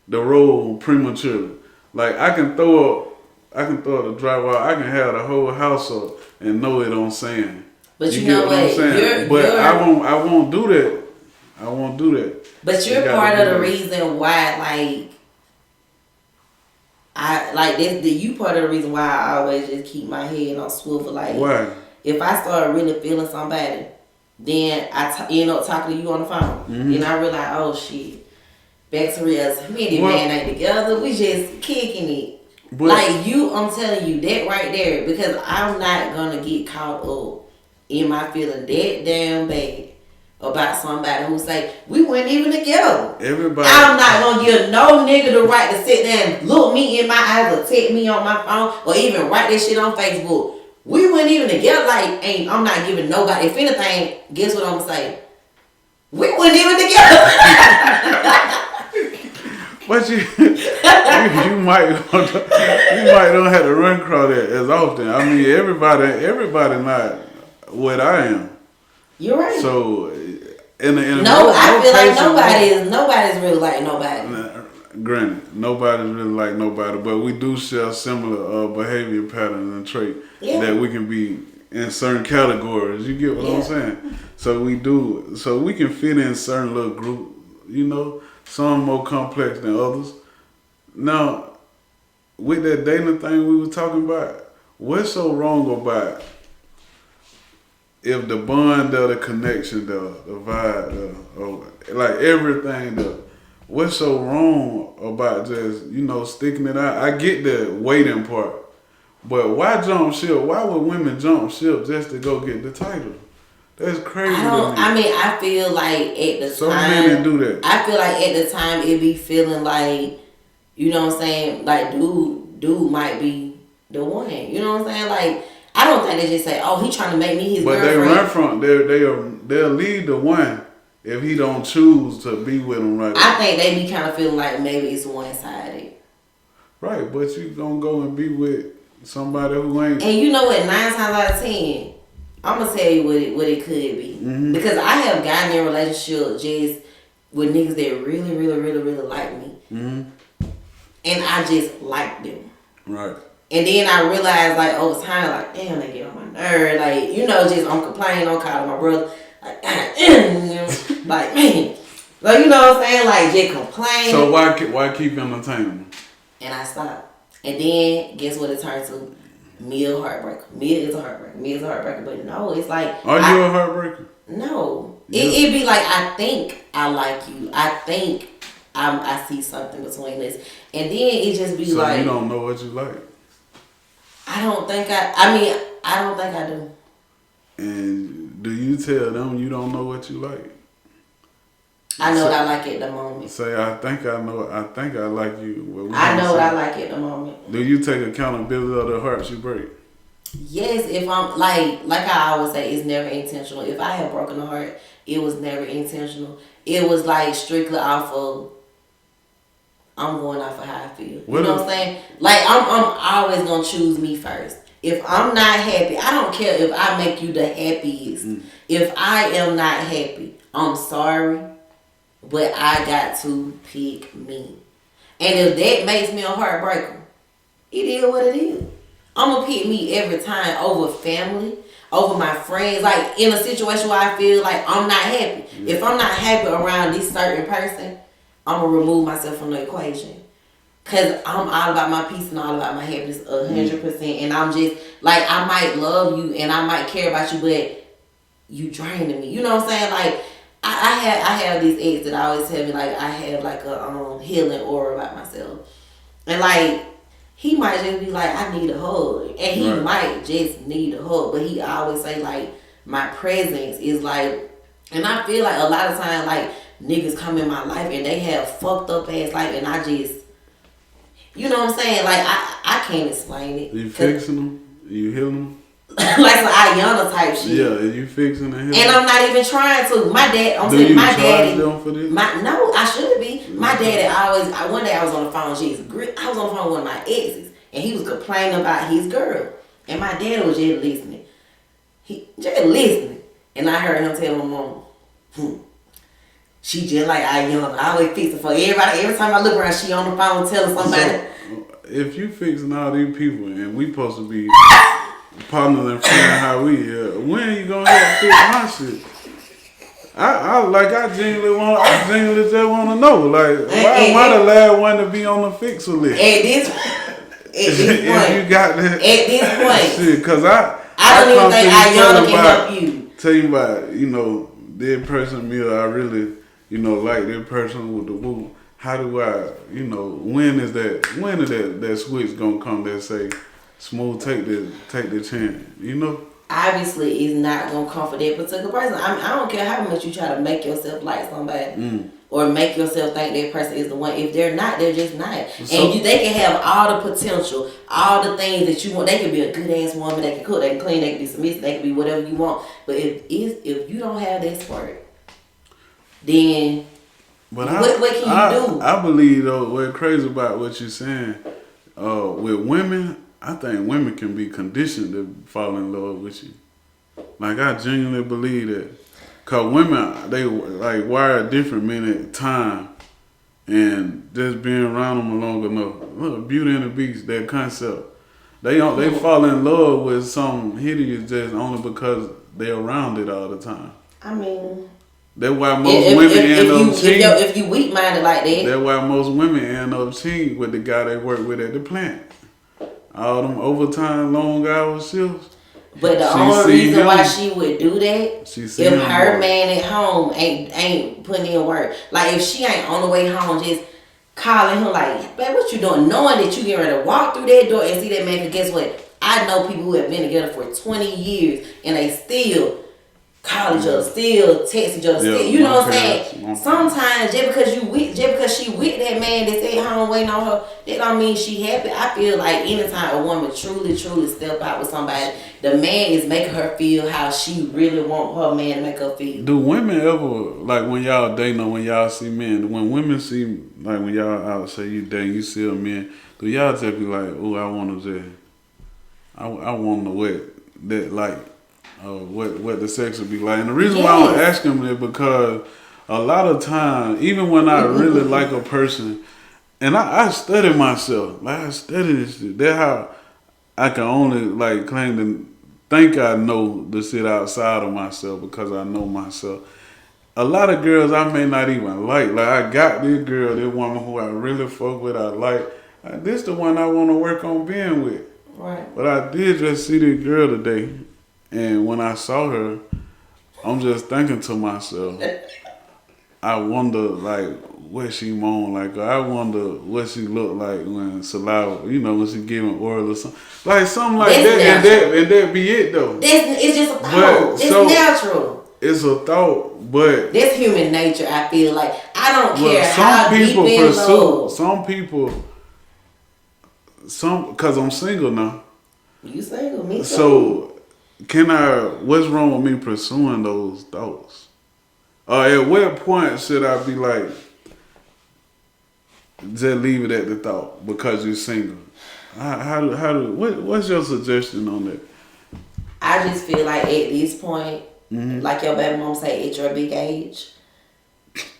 the role prematurely. Like I can throw the drywall. I can have the whole house up and know it on sand. But you know what? I'm saying? I won't do that. I won't do that. But you're part of the reason why, you part of the reason why I always just keep my head on swivel. Like, why? If I start really feeling somebody, then I end up talking to you on the phone, and I realize, oh shit. Back to real, me and the man ain't together. We just kicking it. But, I'm telling you that right there, because I'm not gonna get caught up in my feeling that damn bad about somebody who say we weren't even together. Everybody, I'm not gonna give no nigga the right to sit there and look me in my eyes or text me on my phone or even write that shit on Facebook. We weren't even together. I'm not giving nobody. If anything, guess what I'm gonna say? We weren't even together. But you might don't have to run across that as often. I mean, everybody not what I am. You're right. So, I feel like nobody's really like nobody. Granted, nobody's really like nobody, but we do share similar behavior patterns and traits that we can be in certain categories. You get what I'm saying? So we do. So we can fit in certain little group. You know. Some more complex than others. Now, with that dating thing we were talking about, what's so wrong about if the bond or the connection, the vibe, like everything, what's so wrong about just, sticking it out? I get the waiting part, but why jump ship? Why would women jump ship just to go get the title? That's crazy to me. I feel like at the time. So many do that. I feel like at the time it be feeling like, you know what I'm saying, like dude might be the one. You know what I'm saying? Like, I don't think they just say, oh, he trying to make me his girlfriend. But they run from, they'll leave the one if he don't choose to be with him right I think they be kind of feeling like maybe it's one-sided. Right, but you gonna go and be with somebody who ain't. And you know what, 9 times out of 10, I'm gonna tell you what it could be. Because I have gotten in a relationship just with niggas that really, really, really, really like me. And I just like them. Right. And then I realized, like, over time, like, damn, they get on my nerve. Like, just I'm complaining, I'm calling my brother. Like, like, man. Like, you know what I'm saying? Like, just complaining. So why keep entertaining? And I stopped. And then, guess what it turned to? Mia heartbreaker. Mia is a heartbreaker. But no, it's like... Are you a heartbreaker? No. It'd be like, I think I like you. I think I see something between us. And then it just be so like... you don't know what you like? I don't think I do. And do you tell them you don't know what you like? I know what I like at the moment. Say, I think I like you. I know what I like at the moment. Do you take accountability of the hearts you break? Yes, if I'm like I always say, it's never intentional. If I have broken a heart, it was never intentional. It was like strictly off of I'm going off of how I feel. You know what I'm saying? Like I'm always gonna choose me first. If I'm not happy, I don't care if I make you the happiest. If I am not happy, I'm sorry, but I got to pick me. And if that makes me a heartbreaker, it is what it is. I'm gonna pick me every time over family, over my friends. Like in a situation where I feel like I'm not happy. If I'm not happy around this certain person, I'm gonna remove myself from the equation. Cause I'm all about my peace and all about my happiness 100%. And I'm just like, I might love you and I might care about you, but you draining me. You know what I'm saying? Like I have these ex that always tell me like I have like a healing aura about myself. And like he might just be like, I need a hug. And he might just need a hug. But he always say like my presence is like, and I feel like a lot of times like niggas come in my life and they have fucked up ass life and I just, you know what I'm saying? Like I can't explain it. You fixing them? You healing them? Like some Ayana type shit. Yeah, you fixing and healing. And I'm not even trying to. My dad, I'm Do saying you my charge daddy. them for this? No, I shouldn't be. My daddy always. One day I was on the phone. I was on the phone with one of my exes, and he was complaining about his girl, and my dad was just listening. He just listening, and I heard him tell my mom, she just like Ayana. I always fix it for everybody. Every time I look around, she on the phone telling somebody. So, if you fixing all these people, and we supposed to be partners and friends how we when you gonna help fix my shit? I genuinely just want to know, like, why the last one to be on the fixer list? At this point, you got that, at this point, shit, cause I don't even think Ayana can help you. Tell you about, this person, me, I really, like this person with the woo. How do I, when is that switch gonna come that say, Smooth, take the chance, Obviously, it's not gonna come for that particular person. I don't care how much you try to make yourself like somebody or make yourself think that person is the one. If they're not, they're just not. So, and they can have all the potential, all the things that you want. They can be a good ass woman. They can cook. They can clean. They can be submissive. They can be whatever you want. But if you don't have that spark, then what can you do? I believe though, what's crazy about what you're saying, with women. I think women can be conditioned to fall in love with you. Like, I genuinely believe that. Because women, they like wired different minute time. And just being around them long enough. Look, Beauty and the Beast, that concept. They fall in love with something hideous just only because they're around it all the time. I mean... That's why most women end up cheating. If you weak-minded like that... That's why most women end up cheating with the guy they work with at the plant. All them overtime, long hour shifts. But the only reason why she would do that, if her man at home ain't putting in work, like if she ain't on the way home, just calling him like, babe, what you doing? Knowing that you get ready to walk through that door and see that man. Cause guess what? I know people who have been together for 20 years and they still call each other, still text each other, still, you know what I'm saying? Sometimes just because she with that man that's at home waiting on her, that don't mean she happy. I feel like anytime a woman truly step out with somebody, the man is making her feel how she really want her man to make her feel. Do women ever, like when y'all dating or when y'all see men, when women see, like when y'all out say you dating, you see a man, do y'all just be like, oh, I want to just, I want to wet that, like, what the sex would be like. And the reason why I'm asking is because a lot of times, even when I really like a person, and I study myself, like I study this shit. That's how I can only like claim to think I know the shit outside of myself because I know myself. A lot of girls I may not even like I got this girl, this woman who I really fuck with, I like. This the one I want to work on being with. Right. But I did just see this girl today. And when I saw her, I'm just thinking to myself, I wonder, like, what she moan like. I wonder what she look like when saliva, when she giving oral or something. Like, something like that, and that be it, though. It's just a thought. It's natural. It's a thought, but... That's human nature, I feel like. I don't care how deep in love. Some people, because I'm single now, You single, me too. So, what's wrong with me pursuing those thoughts? At what point should I be like, just leave it at the thought because you're single? What's your suggestion on that? I just feel like at this point, like your baby mom say, at your big age,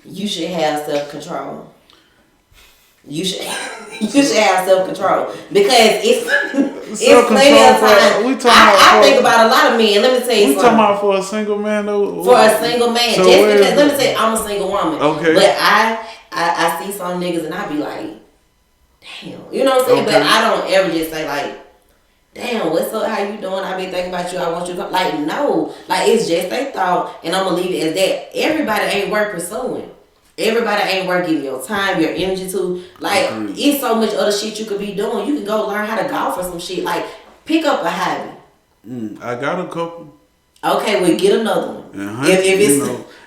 you should have self-control. You should have self-control because it's plenty of time. I think about a lot of men. Let me tell you something. We talking about for a single man though? For a single man. So just because, let me say, I'm a single woman. Okay. But I see some niggas and I be like, damn. You know what I'm saying? Okay. But I don't ever just say like, damn, what's up? How you doing? I been thinking about you. I want you to come. Like, no. Like, it's just they thought, and I'm going to leave it as that. Everybody ain't worth pursuing. Everybody ain't worth giving your time, your energy to. Like, it's so much other shit you could be doing. You can go learn how to golf or some shit. Like, pick up a hobby. I got a couple. Okay, well, get another one. And hunting, if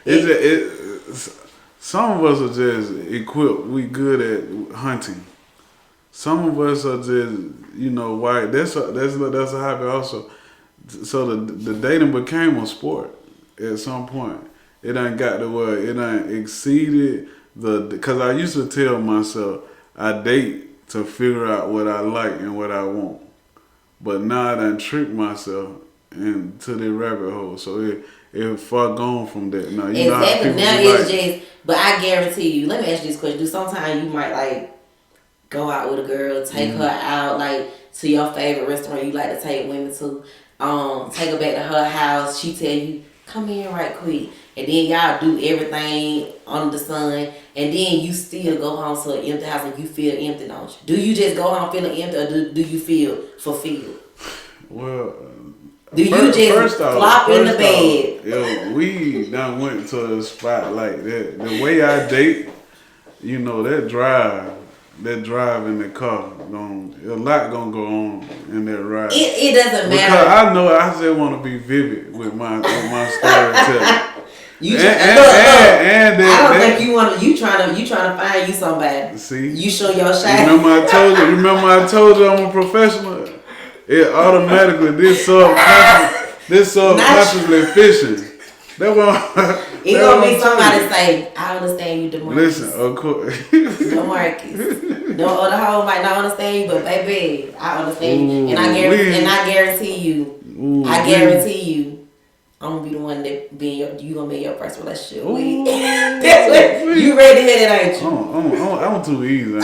it's, some of us are just equipped. We good at hunting. Some of us are just, white. That's a hobby also. So the dating became a sport at some point. It ain't got to where it ain't exceeded because I used to tell myself I date to figure out what I like and what I want. But now I done tricked myself into the rabbit hole. So it far gone from that. Now, exactly. Now it's just, but I guarantee you, let me ask you this question. Do sometimes you might like go out with a girl, take her out like to your favorite restaurant you like to take women to, take her back to her house, she tell you, come in right quick. And then y'all do everything under the sun, and then you still go home to an empty house and you feel empty, don't you? Do you just go home feeling empty, or do you feel fulfilled? Well, do you just flop in the bed? We done went to a spot like that. The way I date, that drive in the car, a lot gonna go on in that ride. It doesn't matter. Because I know I just want to be vivid with my storytelling. I don't think you want to. You trying to find you somebody. See, you show your shine. Remember I told you I'm a professional. It automatically this subconsciously fishing. That one. It's gonna be somebody say, I understand you, DeMarcus. Listen, of course. DeMarcus. The other hoe might not understand you, but baby, I understand you. And I guarantee you, I'm gonna be the one that you gonna be in your first relationship with. That's what you ready to hear that, ain't you? I'm too easy.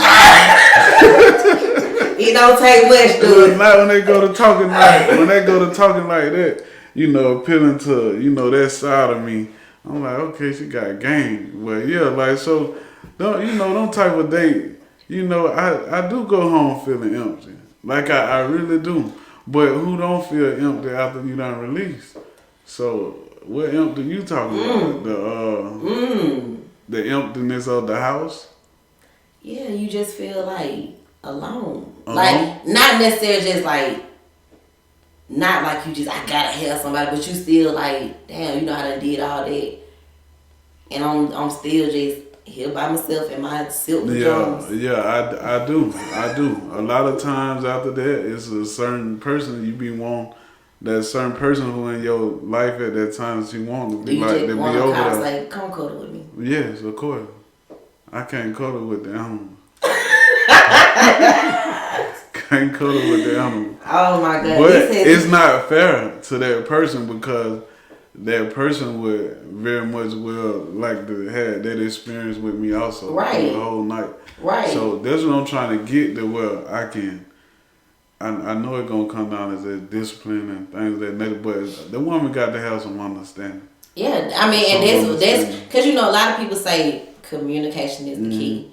It don't take much, dude. Not when they go to talking like that, appealing to that side of me. I'm like, okay, she got game. But yeah, like so, don't type of date. I do go home feeling empty. Like I really do. But who don't feel empty after you done release? So what empty you talking about? The emptiness of the house? Yeah, you just feel like alone. Like not necessarily just like not like you just I gotta have somebody, but you still like, damn, I done did all that. And I'm still just here by myself in my silk pajamas. Yeah, I do. A lot of times after that, it's a certain person you be wanting. That certain person who in your life at that time that you want to be like to be over there. Like, come cuddle with me. Yes, of course. I can't cuddle with the animal. Can't cuddle with the animal. Oh my God! But it's not fair to that person because that person would very much well like to have that experience with me also right. the whole night. Right. So that's what I'm trying to get to where I can. I know it's gonna come down as a discipline and things of that nature, but the woman got to have some understanding. Yeah, I mean, and that's because a lot of people say communication is the key,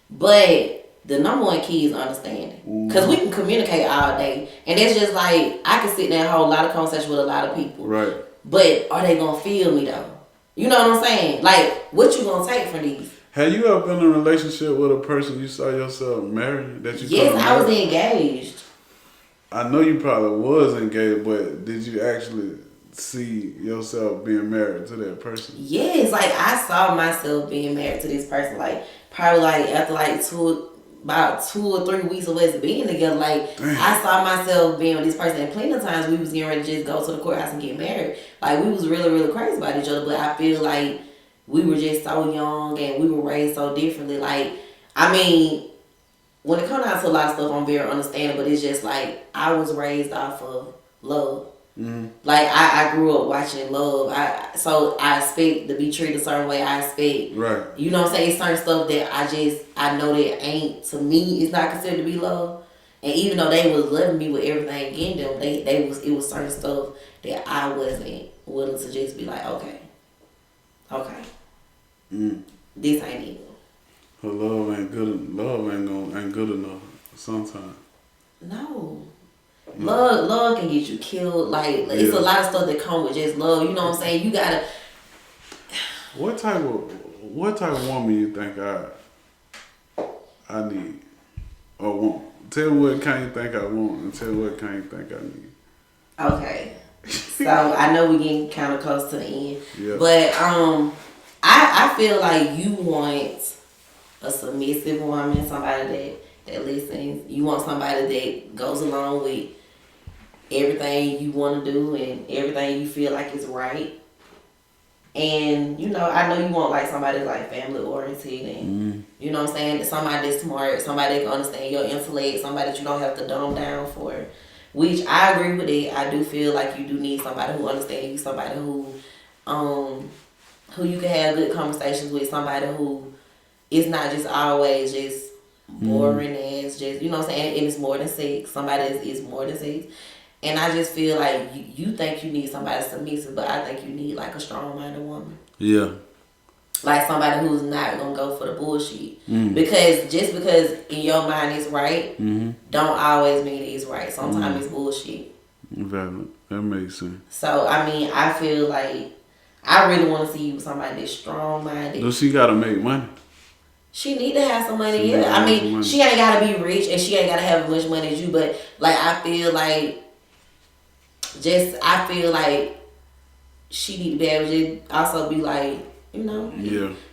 but the number one key is understanding. Because we can communicate all day, and it's just like I can sit there and hold a lot of conversation with a lot of people. Right. But are they gonna feel me though? You know what I'm saying? Like, what you gonna take from these? Have you ever been in a relationship with a person you saw yourself married? Yes, I was engaged. I know you probably was engaged, but did you actually see yourself being married to that person? Yes, like I saw myself being married to this person, like probably like after like about 2 or 3 weeks of us being together. Like, Damn. I saw myself being with this person, and plenty of times we was getting ready to just go to the courthouse and get married. Like, we was really, really crazy about each other, but I feel like we were just so young and we were raised so differently. Like, I mean, when it comes down to a lot of stuff, I'm very understanding, but it's just like, I was raised off of love. Mm-hmm. Like, I grew up watching Love. So I expect to be treated a certain way. I expect, Right. you know what I'm saying? It's certain stuff that I know that ain't, to me, it's not considered to be love. And even though they was loving me with everything in them, it was certain stuff that I wasn't willing to just be like, okay, this ain't it. Her love ain't good. Love ain't good enough sometimes. No. Love can get you killed. Like, it's a lot of stuff that come with just love. You know what I'm saying? You gotta. What type of woman you think I need or want? Tell me what kind you think I want, and tell me what kind you think I need. Okay. So I know we're getting kind of close to the end, Yeah. but I feel like you want a submissive woman, somebody that listens. You want somebody that goes along with everything you want to do and everything you feel like is right. And, you know, I know you want like somebody that's like family oriented and, you know what I'm saying, somebody that's smart, somebody that can understand your intellect, somebody that you don't have to dumb down for. Which I agree with it. I do feel like you do need somebody who understands you, somebody who you can have good conversations with, somebody who is not just always just boring as just, you know what I'm saying, and it's more than sex. Somebody is more than sex. And I just feel like you think you need somebody submissive, but I think you need like a strong-minded woman. Yeah. Like somebody who's not gonna go for the bullshit. Because just because in your mind it's right, don't always mean it's right. Sometimes it's bullshit. Valid. That makes sense. So I mean, I feel like I really want to see you with somebody that's strong-minded. Does she gotta make money? She need to have some money, yeah. I mean, she ain't gotta be rich and she ain't gotta have as much money as you, but like I feel like she need to be able to also be like, you know,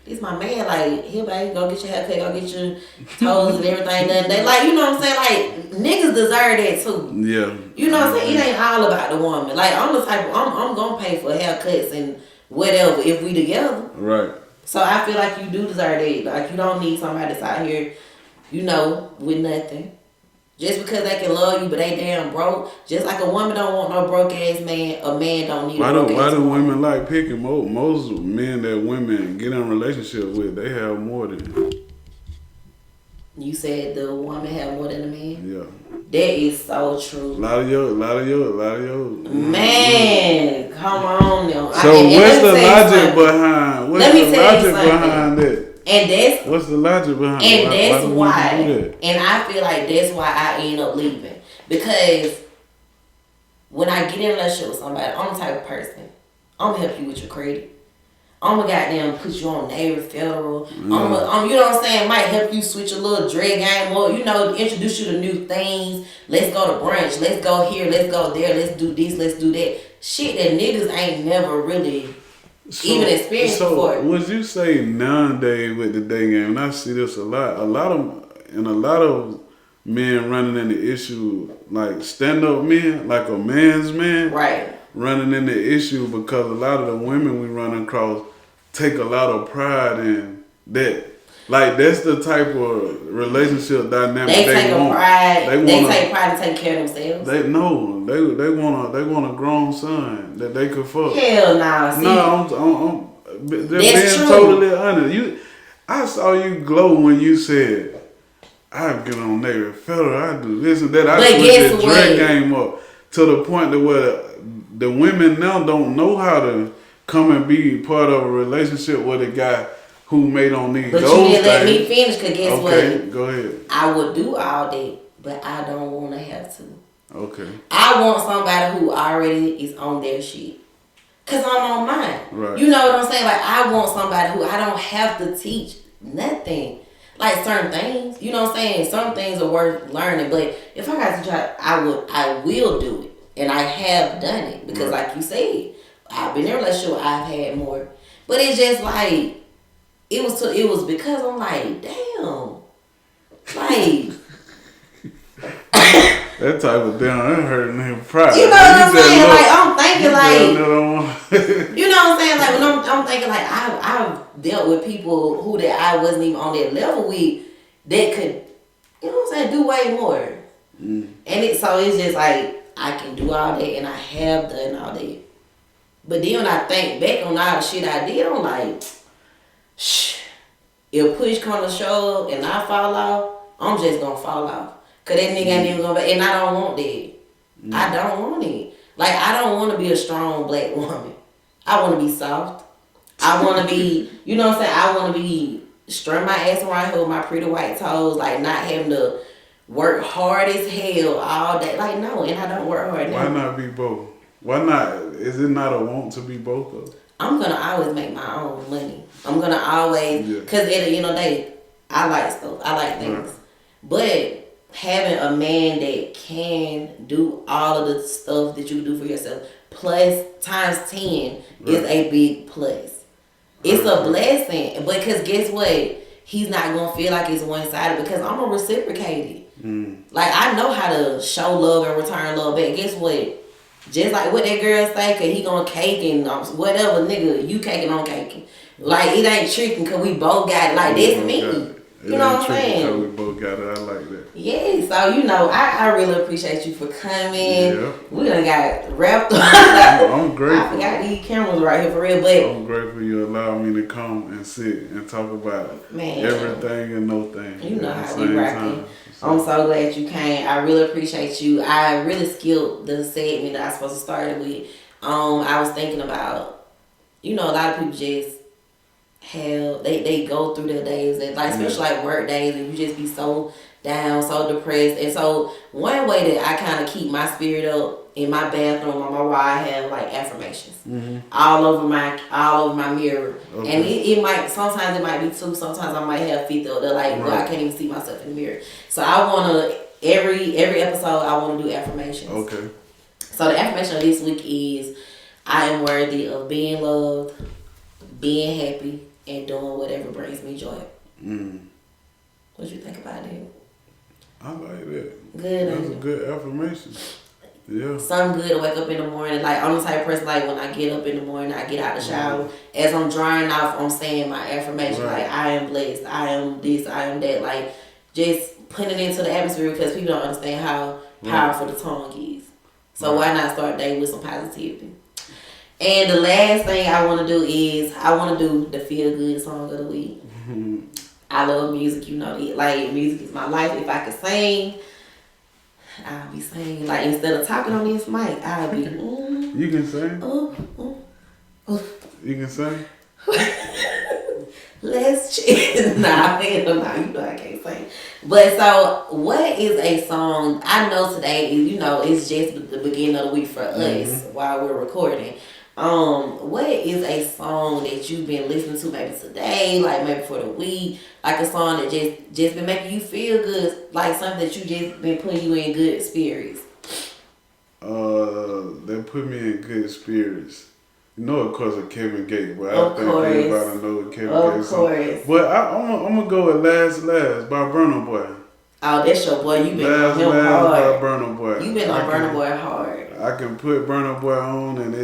this my man, like, here, baby, go get your haircut, go get your toes and everything done. They like, you know what I'm saying? Like, niggas deserve that too. Yeah. You know what I'm saying? It ain't all about the woman. Like, I'm the type of, I'm gonna pay for haircuts and whatever if we together. Right. So I feel like you do deserve that. Like, you don't need somebody that's out here, you know, with nothing. Just because they can love you, but they damn broke. Just like a woman don't want no broke ass man, a man don't need a broke ass Why do woman. women like picking? Most men that women get in a relationship with, they have more than. You said the woman have more than a man? Yeah. That is so true. A lot of your. Man, come on now. So what's the logic behind? What's the logic behind that? And that's what's the logic behind and why that's do why women do that? and I feel like that's why I end up leaving. Because when I get in a relationship with somebody, I'm the type of person, I'm gonna help you with your credit. I'm gonna goddamn put you on Navy Federal. I'm you know what I'm saying, might help you switch a little drag game or, you know, introduce you to new things. Let's go to brunch, let's go here, let's go there, let's do this, let's do that. Shit that niggas ain't never really even experienced before. So would you say nowadays with the day game, and I see this a lot of men running into issue, like stand-up men, like a man's man, right, running into issue because a lot of the women we run across take a lot of pride in that. Like, that's the type of relationship dynamic they take want. Pride. They take pride in taking care of themselves. They want a grown son that they could fuck. Hell nah. See, no, I'm being true. totally honest. I saw you glow when you said, I get on Navy Federal, I do this and that. I switch the drag game up to the point that where the women now don't know how to come and be part of a relationship with a guy who made on these. But you didn't let me finish, because guess what? Okay, go ahead. I would do all that, but I don't want to have to. Okay. I want somebody who already is on their shit. Because I'm on mine. Right. You know what I'm saying? Like, I want somebody who I don't have to teach nothing. Like, certain things, you know what I'm saying? Some things are worth learning, but if I got to try, I will do it. And I have done it. Because like you said, I've been in a relationship, I've had more. But it's just like, it was because I'm like, damn. Like, That type of damn, that hurting him pride. you know what I'm saying? Like, I'm thinking like, like, you know what I'm saying? Like, when I'm thinking like, I've dealt with people who that I wasn't even on that level with that could, you know what I'm saying, do way more. And so it's just like, I can do all that and I have done all that. But then when I think back on all the shit I did, I'm like, shh, if push come to shove and I fall off, I'm just gonna fall off. Cause that nigga ain't even gonna, and I don't want that. I don't want it. Like, I don't want to be a strong black woman. I want to be soft. I want to be, you know what I'm saying? I want to be strutting my ass around here with my pretty white toes, like not having to work hard as hell all day. Like, no, and I don't work hard now. why not be both? Why not? Is it not a want to be both though? I'm going to always make my own money. I'm going to always, because at the end of the day, I like stuff. I like things. Right. But having a man that can do all of the stuff that you do for yourself, plus times 10, is a big plus. It's a blessing. Because guess what? He's not going to feel like it's one-sided because I'm going to reciprocate it. Like, I know how to show love and return love back. Guess what? Just like what that girl say, cause he gonna cake and whatever, nigga, you caking on caking. Like, it ain't tricking cause we both got it. Like, that's me. You know what I'm saying? We both got it. I like that. Yeah, so you know, I really appreciate you for coming. Yeah. We done got wrapped up. I'm grateful. I forgot these cameras right here for real, but I'm grateful you allowed me to come and sit and talk about everything and no thing. You know at how the we same rocking. time. I'm so glad you came. I really appreciate you. I really skipped the segment that I was supposed to start with. I was thinking about, you know, a lot of people just have, they go through their days, and like, especially like work days, and you just be so down, so depressed. And so one way that I kind of keep my spirit up in my bathroom on my wall, I have like affirmations all over my mirror. Okay. And it might, sometimes it might be two, sometimes I might have feet that are like, well, I can't even see myself in the mirror. So I want to, every episode I want to do affirmations. Okay. So the affirmation of this week is, I am worthy of being loved, being happy, and doing whatever brings me joy. What you think about it? I like that. Good. That's a good affirmation. Yeah. Something good to wake up in the morning. Like, I'm the type of person, like, when I get up in the morning, I get out the shower. As I'm drying off, I'm saying my affirmation. Right. Like, I am blessed. I am this. I am that. Like, just putting it into the atmosphere because people don't understand how powerful the tongue is. So why not start the day with some positivity? And the last thing I want to do is, I want to do the feel good song of the week. I love music, you know that. Like, music is my life. If I could sing, I'll be singing. Like, instead of talking on this mic, I'll be, You can sing? You can sing? Let's chill. Nah, hell nah, you know I can't sing. But so, what is a song? I know today, you know, it's just the beginning of the week for us while we're recording. What is a song that you've been listening to maybe today, like maybe for the week, like a song that just been making you feel good, like something that you just been putting you in good spirits? That put me in good spirits. You know, of course, of Kevin Gates, but Of I think course. everybody knows Kevin Of Gates. course. But I'm gonna go with Last by Burna Boy. Oh, that's your boy. You been on him Last by hard. Burna Boy. You been on Burna Boy hard. I can put Burna Boy on, and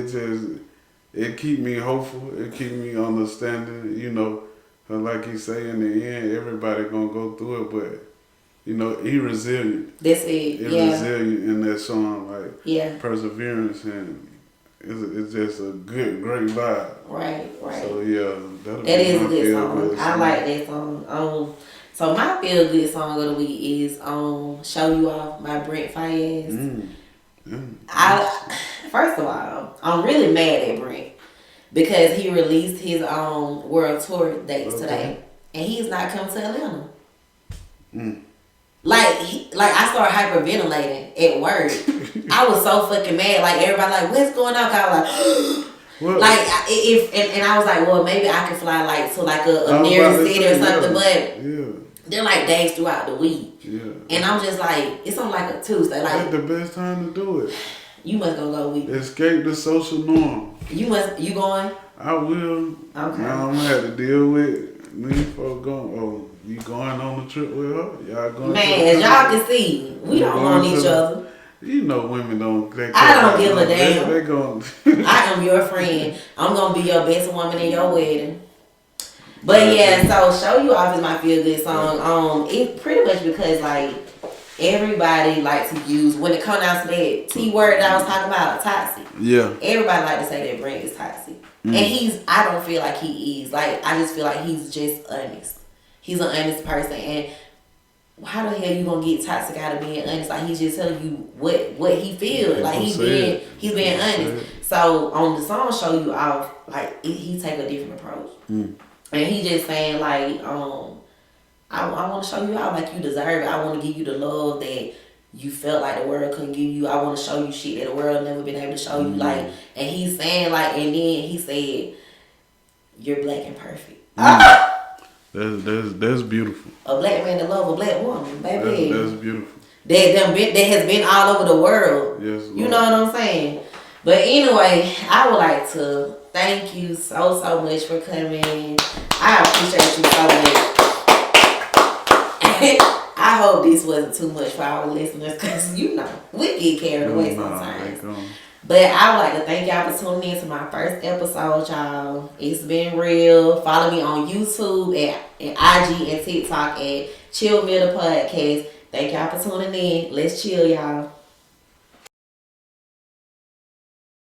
it keep me hopeful. It keep me understanding. You know, like you say, in the end, everybody gonna go through it, but you know, he resilient. That's it. He Yeah. resilient in that song, like Yeah. perseverance, and it's just a great vibe. Right. So yeah, That is a good feel song. good I like that song. So my feel good song of the week is "Show You Off" by Brent Faiyaz. First of all, I'm really mad at Brent because he released his world tour dates today, and he's not come to Atlanta. Like I started hyperventilating at work. I was so fucking mad. Like, everybody like, what's going on? 'Cause I was like, Well, like and I was like, well, maybe I can fly like to like a near city or something, but they're like days throughout the week. Yeah. And I'm just like, it's on like a Tuesday. Like, That's the best time to do it. you must gonna go with me. Escape the social norm. You going? I will. Okay. Now I'm gonna have to deal with these folks going. Oh, You going on the trip with her? Y'all going? Man, as y'all can see, we don't want each other. You know, women don't. I don't give a damn. They going. I am your friend. I'm gonna be your best woman in your wedding. But yeah, so "Show You Off" is my feel good song. It's pretty much because like everybody likes to use when it comes down to that T word that I was talking about, toxic. Yeah. Everybody like to say that Brent is toxic, and I don't feel like he is. Like I just feel like he's just honest. He's an honest person, and how the hell you gonna get toxic out of being honest? Like he's just telling you what he feels. Like he's being honest. So on the song "Show You Off," like he take a different approach. And he just saying like, I want to show you out like you deserve it. I want to give you the love that you felt like the world couldn't give you. I want to show you shit that the world never been able to show you. Like, and he's saying like, and then he said, "You're black and perfect." That's beautiful. A black man that love a black woman, baby. That's beautiful. That has been all over the world. Yes, Lord. You know what I'm saying? But anyway, I would like to thank you so much for coming. I appreciate you so much. I hope this wasn't too much for our listeners because, you know, we get carried away sometimes. But I would like to thank y'all for tuning in to my first episode, y'all. It's been real. Follow me on YouTube and IG and TikTok at Chill Mill the Podcast. Thank y'all for tuning in. Let's chill, y'all.